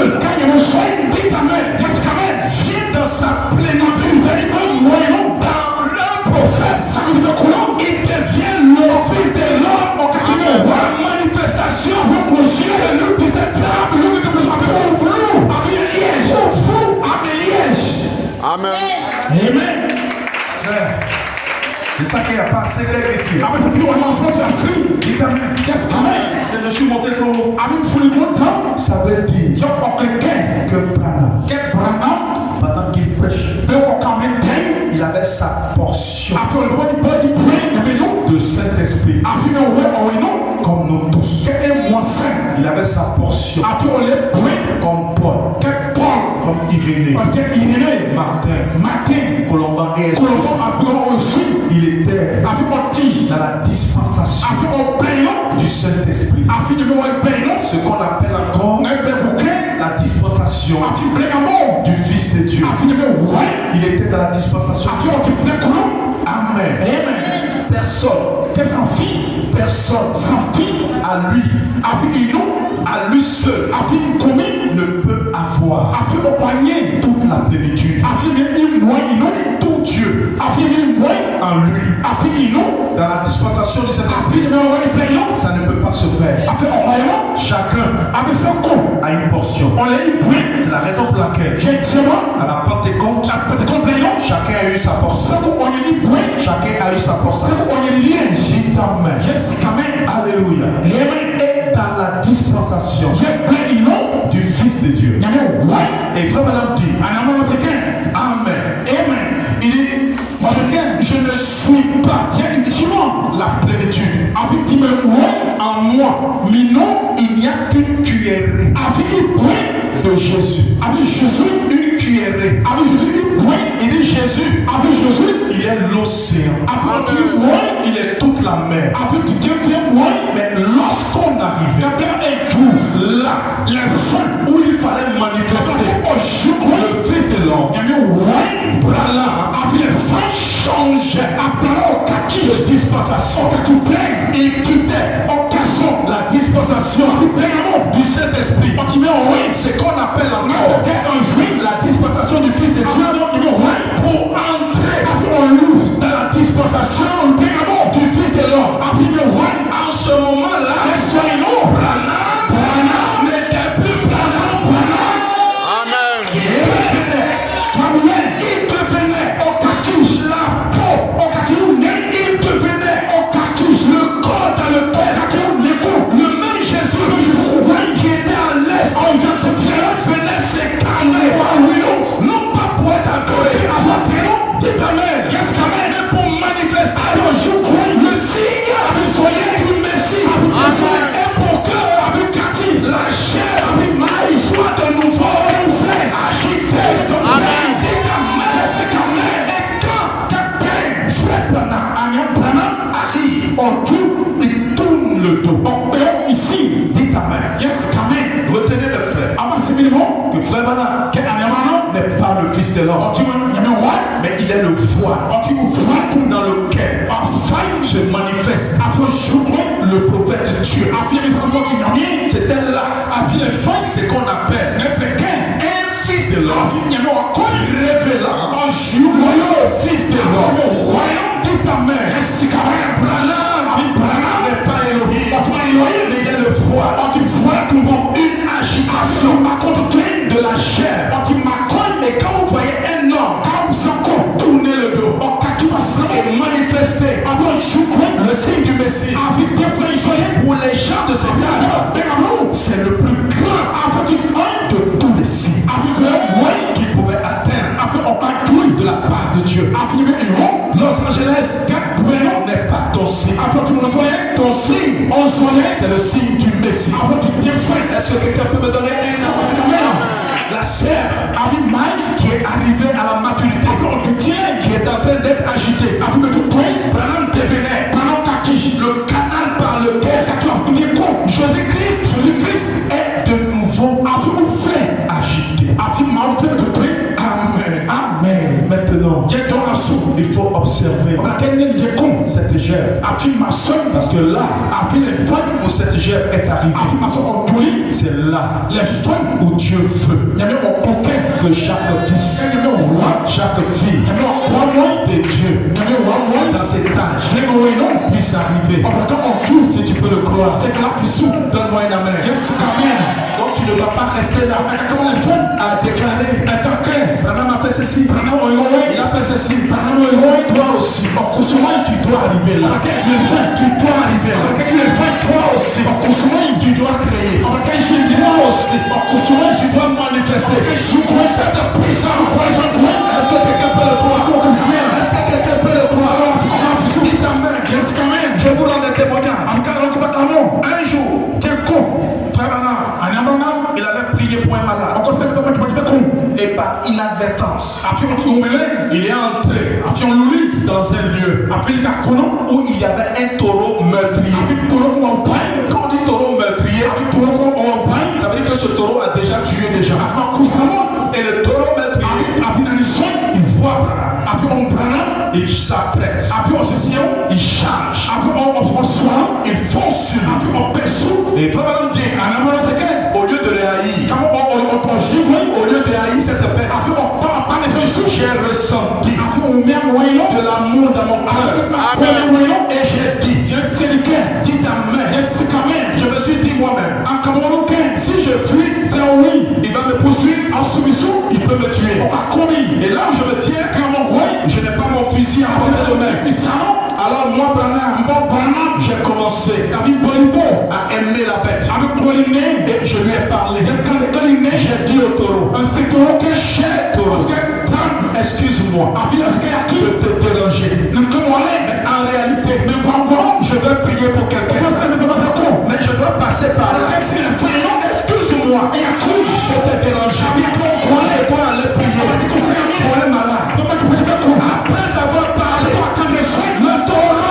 dites amen. Vient dans sa plénitude. Dans le prophète, il devient le fils de l'homme. La manifestation de nous qui s'est Amen. Amen. C'est ça qu'il n'y a pas assez clair ici. Dites amen. Je suis monté trop haut. Ça veut dire que Branham, pendant qu'il prêche, il avait sa portion de Saint-Esprit. Comme nous tous. Il avait sa portion. Comme Paul. Comme Irénée. Martin. Colomban et Esprit. Il était dans la dispensation du Saint-Esprit. Ce qu'on appelle encore la dispensation du Fils de Dieu. Il était dans la dispensation. Amen. Personne à lui seul ne peut avoir toute la plénitude. Tout Dieu en lui. Dans la dispensation du Saint-Esprit, ça ne peut pas se faire. Chacun a une portion. C'est la raison pour laquelle à la Pentecôte, chacun a eu sa portion. Chacun a eu sa portion. Alléluia. Et dans la dispensation du Fils de Dieu. Et Frère Madame dit Amen. Il dit je ne suis pas la plénitude. En moi, il n'y a qu'une cuillerée de Jésus. Une cuillerée. Il dit Jésus, il est l'océan. Il est toute la mer. Mais lorsqu'on arrivait là, où il fallait manifester le Fils de l'homme, changeait l'homme, mais il est le voile dans lequel se manifeste le prophète Dieu. C'était là, c'est qu'on appelle un fils de l'homme, révélant le fils de l'homme. Dis ta mère, Branham n'est pas Elohim, mais il est le voile pour une agitation de la chair. Et quand vous voyez un homme tourner le dos et manifester le signe du Messie pour les gens de cette âge, c'est le plus grand de tous les signes qui pouvait atteindre de la part de Dieu. Los Angeles n'est pas ton signe. Ton signe, c'est le signe du Messie. Est-ce que quelqu'un peut me donner un amen? La sœur qui est arrivée à la maturité, qui est en train d'être agitée, Branham devenait le canal par lequel Jésus-Christ est de nouveau agité. Amen. Maintenant, il faut observer cette gerbe. Parce que là où cette gerbe est arrivée, c'est là où Dieu veut que chaque fils, chaque fille de Dieu dans cet âge puisse arriver. Si tu peux le croire, donne-moi un amen. Donc tu ne vas pas rester là à déclarer Branham a fait ceci, il a fait ceci, toi aussi, tu dois arriver là. Tu dois arriver là. Toi aussi, tu dois créer. Tu dois manifester cette puissance. Est-ce que quelqu'un peut le croire? Est-ce que quelqu'un peut le croire? Dites amen. Je vous rends des témoignages. Un jour, frère Branham, il avait prié pour un malade. Et par inadvertance, il est entré dans un lieu où il y avait un taureau meurtrier. Quand on dit taureau meurtrier, ça veut dire que ce taureau a déjà tué des gens. Et le taureau meurtrier, il voit Branham, il s'apprête, il charge, il fonce sur lui. Et Branham dit, au lieu de les haïr, au lieu de haïr cette bête, j'ai ressenti de l'amour dans mon cœur. Et j'ai dit, dis ta mère, je me suis dit moi-même, si je fuis, il va me poursuivre, il peut me tuer. Et là où je me tiens, je n'ai pas mon fusil à portée de main. Alors moi, Branham, j'ai commencé à aimer la bête. Et je lui ai parlé. J'ai dit au taureau, cher taureau, excuse-moi de te déranger. Mais en réalité, je veux prier pour quelqu'un. Mais je dois passer par là. Excuse-moi de te déranger. Et toi aller prier pour un malade. Après avoir parlé, le taureau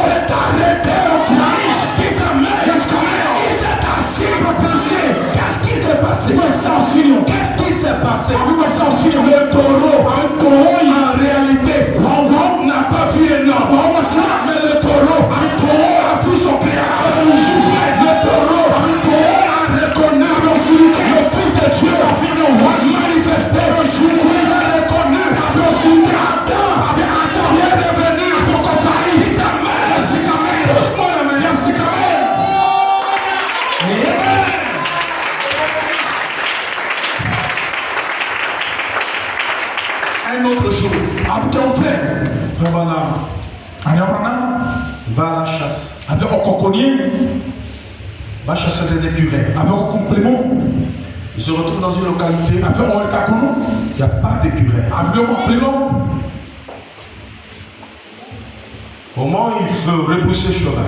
s'est arrêté. Il s'est assis. Qu'est-ce qui s'est passé? Qu'est-ce qui s'est passé? Le taureau, en réalité, n'a pas vu un homme. Mais le taureau a vu son créateur. Le taureau a reconnu le Fils de Dieu manifesté. Il a reconnu Adam. Il est revenu pour comparer. Il t'a un autre jour, frère Branham va à la chasse. Va chasser des écureuils. Il se retrouve dans une localité. Il n'y a pas d'écureuil. Au moment où il veut repousser chemin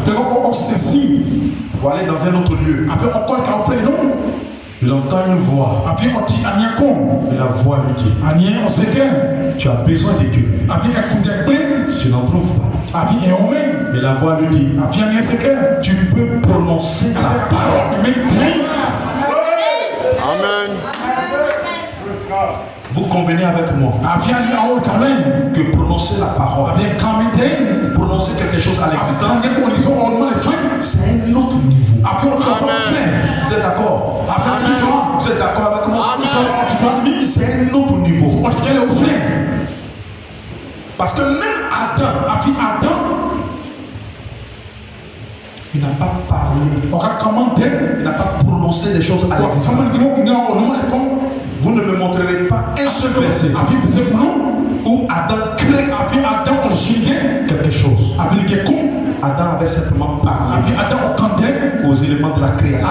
pour aller dans un autre lieu, il entend une voix. Et la voix lui dit, tu as besoin d'écureuils. Tu n'en trouves pas. Et la voix lui dit, tu peux prononcer la parole. Amen. Vous convenez avec moi que prononcer la parole, prononcer quelque chose à l'existence, c'est un autre niveau. Vous êtes d'accord? Vous êtes d'accord avec moi? C'est un autre niveau. Parce que même Adam, il n'a pas parlé, il n'a pas prononcé des choses à l'existence. Vous ne me montrerez pas un seul verset où Adam crée quelque chose. Adam avait simplement parlé aux éléments de la création.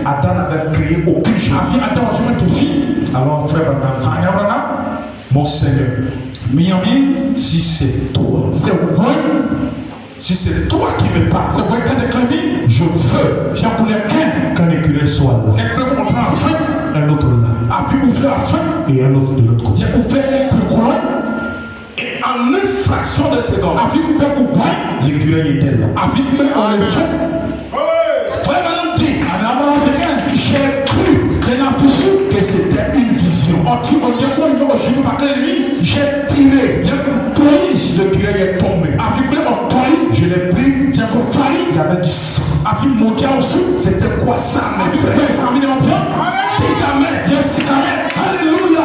Adam n'avait créé aucune chose. Alors frère Branham, mon Seigneur, si c'est toi, si c'est toi qui me parles, je veux qu'un écureuil soit là, un autre là, et un autre de l'autre côté. Et en une fraction de seconde, l'écureuil était là. Frère Madame dit, j'ai cru que c'était une vision. J'ai tiré, l'écureuil est tombé. Je l'ai pris, il y avait du sang. C'était quoi ça, mes frères? Dites amen. Alléluia.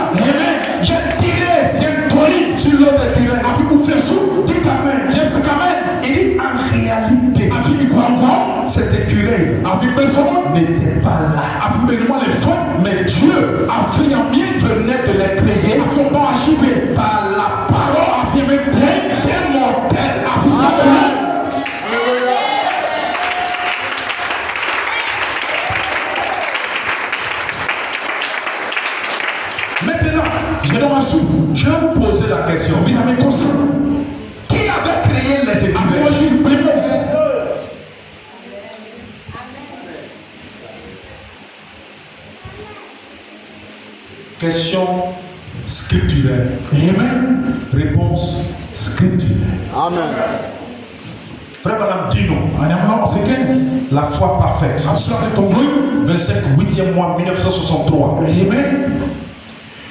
J'ai tiré sur l'autre écureuil. Dites amen. Il dit en réalité, cet écureuil n'était pas là. Mais Dieu venait de les créer par la parole des mortels. Maintenant, je vais vous poser la question. Qui avait créé les écureuils? Question scripturaire. Amen. Réponse scripturaire. Amen. Frère Madame dit non. La foi parfaite. 25 8e mois 1963. Amen.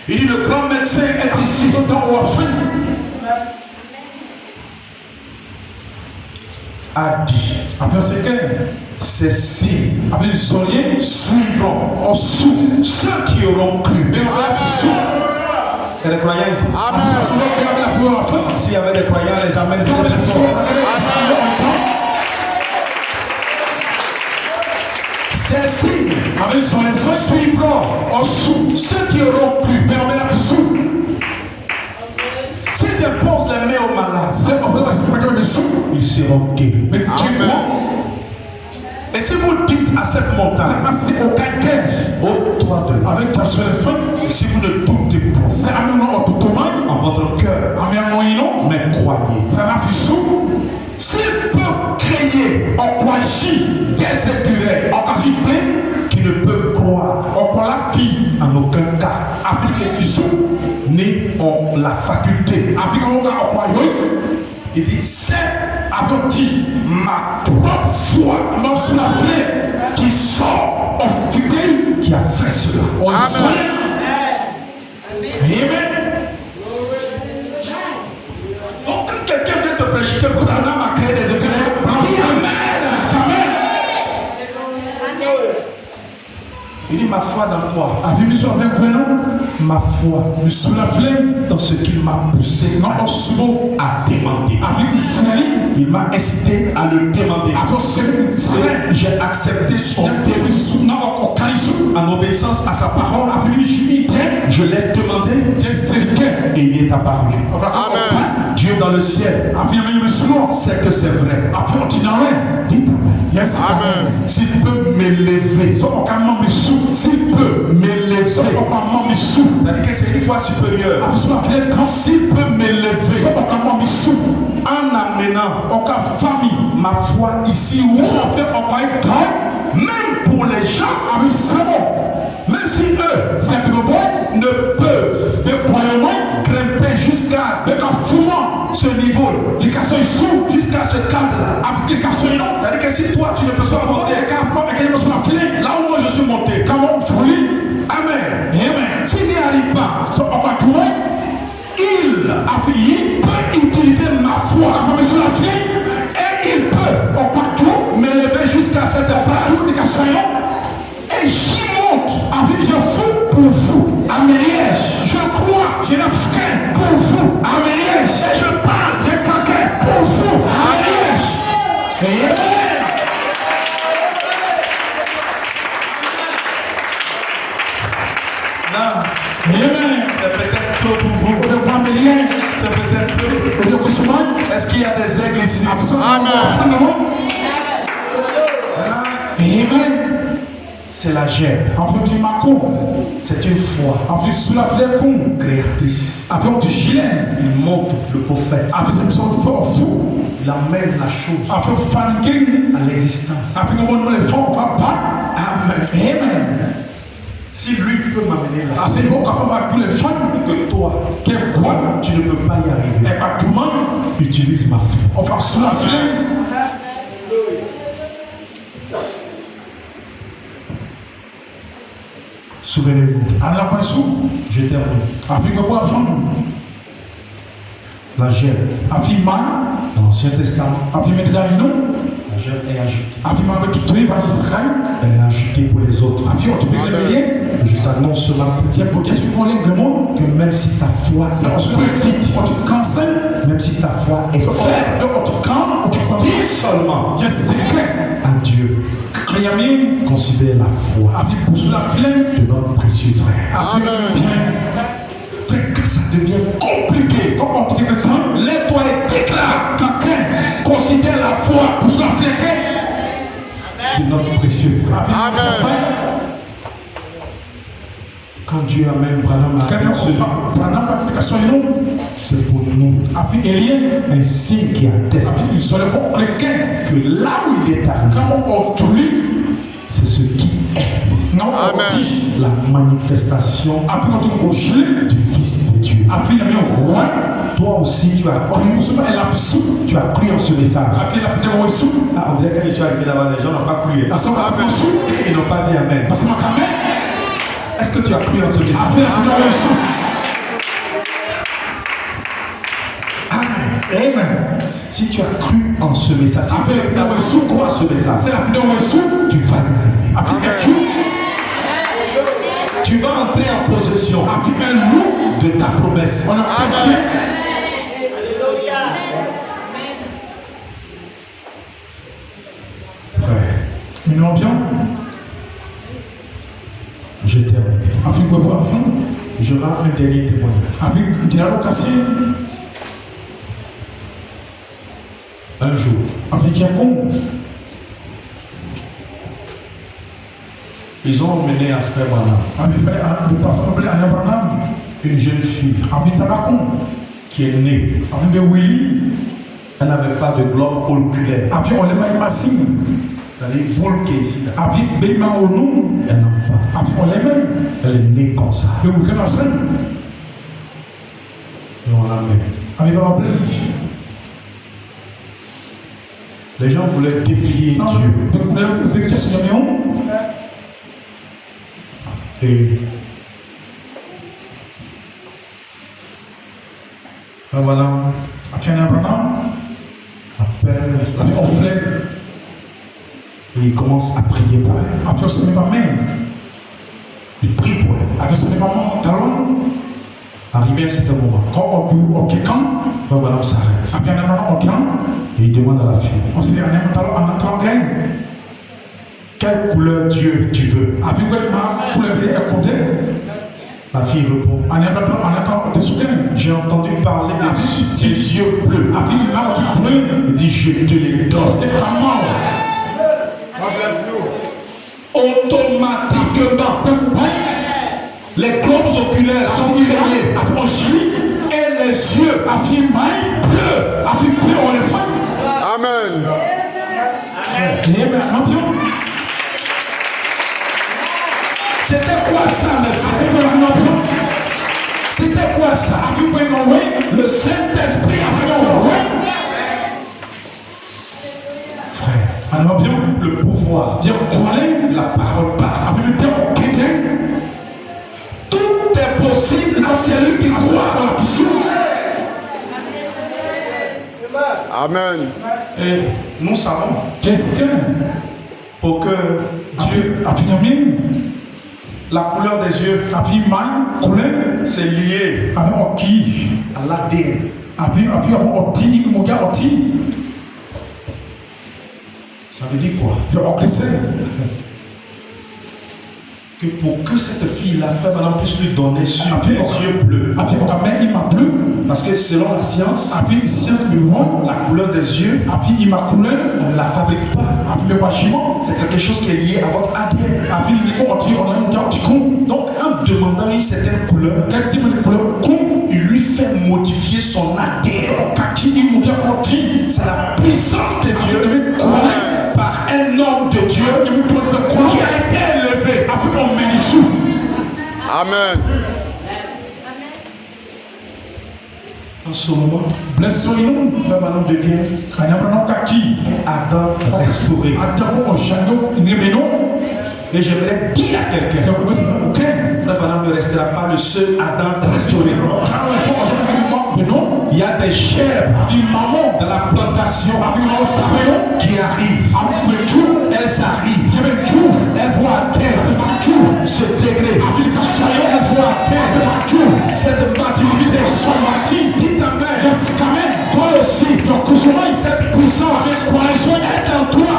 Il dit le grand médecin est ici. A dit ces signes suivront ceux qui auront cru. Il y a des croyants ici. S'il y avait des croyants, les amens seraient très forts. Ces signes suivront ceux qui auront cru. S'ils imposent les mains aux malades, ils seront guéris. Et si vous dites à cette montagne, ôte-toi de là, et si vous ne doutez pas en votre cœur, mais croyez, s'il peut créer des écureuils qui ne peuvent croire en aucun cas, ni ont la faculté, il dit c'est ma propre foi qui sort qui a fait cela. Amen. Donc quand quelqu'un vient te prêcher que Branham a créé des écureuils, dis amen. Il dit ma foi dans quoi? Ma foi dans ce qu'il m'a poussé à demander. Il m'a incité à le demander. J'ai accepté son défi en obéissance à sa parole. Je l'ai demandé et il est apparu. Amen. Dieu dans le ciel sait que c'est vrai. Dites Amen. S'il peut m'élever, s'il peut m'élever, c'est-à-dire que c'est une fois supérieure. S'il peut m'élever en amenant ma foi ici ou même pour les gens, même si eux ne peuvent grimper jusqu'à ce niveau, jusqu'à ce cadre-là. C'est-à-dire que si toi tu ne peux pas monter là où moi je suis monté, amen. Si chaud pour vous. C'est peut-être peu. Est-ce qu'il y a des aigles ici? Amen. Amen. C'est la gemme. C'est une foi créatrice. Il montre le prophète. Il amène la chose à l'existence. Amen. Si lui peut m'amener là, que toi, tu ne peux pas y arriver. Utilise ma foi. Souvenez-vous, je termine. La gemme, dans l'Ancien Testament, la gemme est agitée. Elle est agitée pour les autres. Et je t'annonce ce matin que même si ta foi est petite, même si ta foi est faible, dis seulement à Dieu. Considère la foi de notre précieux frère. Que ça devient compliqué. Lève-toi et déclare. Considère la foi de notre précieux frère. Amen. Quand Dieu amène Branham à c'est pour nous un signe qui atteste que là où il est arrivé, c'est ce qui est la manifestation du Fils de Dieu. Toi aussi, tu as cru en ce message. On dirait que je suis arrivé là-bas, les gens n'ont pas cru. Ils n'ont pas dit Amen. Est-ce que tu as cru en ce message? Amen. Si tu as cru en ce message, si tu as cru en ce message, tu vas y arriver. Tu vas entrer en possession de ta promesse. Je termine. Je rends un dernier témoignage. Un jour, ils ont emmené à frère Branham une jeune fille qui est née. Elle n'avait pas de globe oculaire. C'est-à-dire boule qui est ici. Elle n'a pas. Elle est née comme ça. Et on l'amène. Les gens voulaient défier Dieu. Et voilà, appelle et il commence à prier pour elle. Il prie pour elle. Arrivé à cet moment, Frère Branham s'arrête et il demande à la fille: quelle couleur Dieu tu veux? La fille répond: j'ai entendu parler des yeux bleus. Il dit: je te les donne. Automatiquement, les globes oculaires sont créés et les yeux bleus. Amen. C'était quoi ça, mes frères? C'était quoi ça? Le Saint-Esprit a fait son rôle. Frère, le pouvoir, la parole parle. Tout est possible à celui qui croit. Amen. Et nous savons pour que Dieu la couleur des yeux, c'est lié à l'ADN. Ça veut dire quoi? que pour que cette fille-là, frère Branham, puisse lui donner sur Ah, les yeux bleus. Parce que selon la science, la couleur des yeux, on ne la fabrique pas. C'est quelque chose qui est lié à votre ADN. Donc en demandant une certaine couleur, il lui fait modifier son ADN. C'est la puissance de Dieu par un homme de Dieu qui a été élevé. Amen. En ce moment, frère Branham devient Adam restauré. Et j'aimerais dire à quelqu'un, frère Branham ne restera pas le seul Adam restauré. Il y a des chèvres dans la plantation qui arrivent. Elles arrivent. Elles vont atteindre ce degré. Elles vont atteindre cette maturité. Dites Amen. Toi aussi, cette puissance est en toi.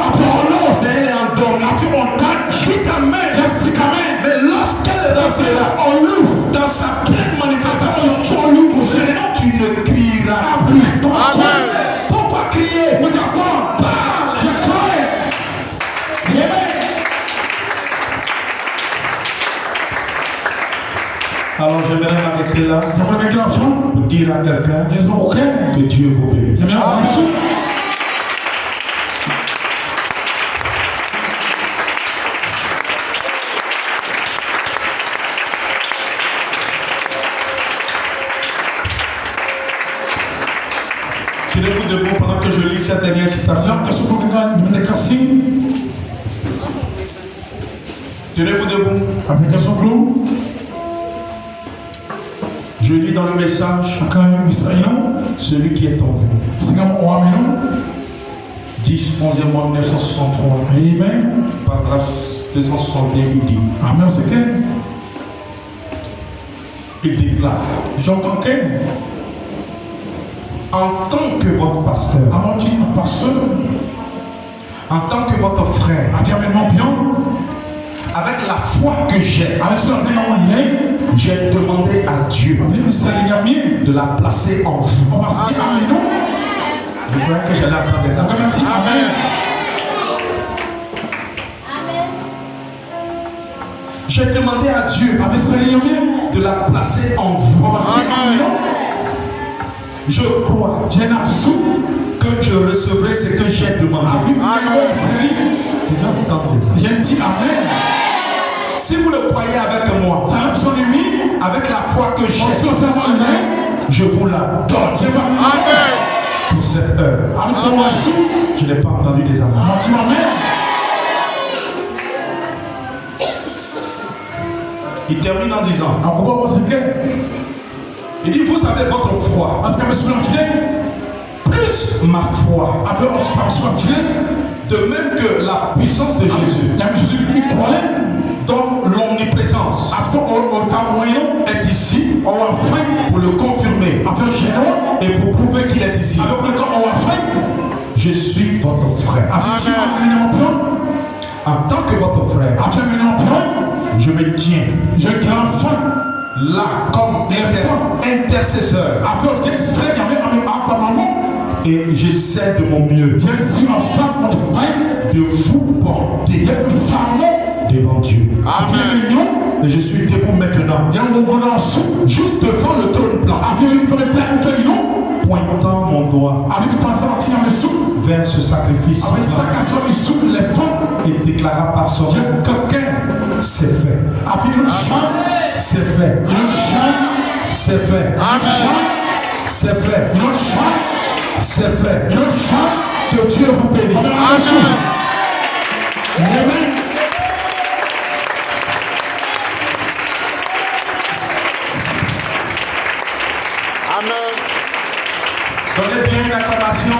Mais elle est endormie. Dites Amen. Mais lorsqu'elle rentrera dans sa pleine manifestation, tu ne crieras plus. Pourquoi crier? Alors j'aimerais m'arrêter là pour dire à quelqu'un que Dieu vous bénisse. Tenez-vous debout pendant que je lis cette dernière citation. Tenez-vous debout. Je lis dans le message celui qui est en vous. 10, 11e mois 1963. Amen. Paragraphe 261, il dit. Il déclare. En tant que votre pasteur, en tant que votre frère, avec la foi que j'ai demandé à Dieu de la placer en vous. Je croyais que j'allais entendre des amens. Amen. J'ai demandé à Dieu de la placer en vous. Je crois que je recevrai ce que j'ai demandé. Je vais entendre des amens. Si vous le croyez avec moi, avec la foi que j'ai, je vous la donne. Pour cette heure. Je n'ai pas entendu des amens. Il termine en disant, il dit, vous avez votre foi. Plus ma foi. De même que la puissance de Jésus. Donc l'omniprésence est ici pour le confirmer et pour prouver qu'il est ici. Je suis votre frère. En tant que votre frère, je me tiens là comme intercesseur. Et j'essaie de mon mieux de vous porter devant Dieu. Amen. Et je suis debout maintenant, juste devant le trône blanc, pointant mon doigt vers ce sacrifice et déclarant par son nom, c'est fait. C'est fait. C'est fait. C'est fait. C'est fait. Que Dieu vous bénisse. Amen. Amen. Donnez bien une acclamation.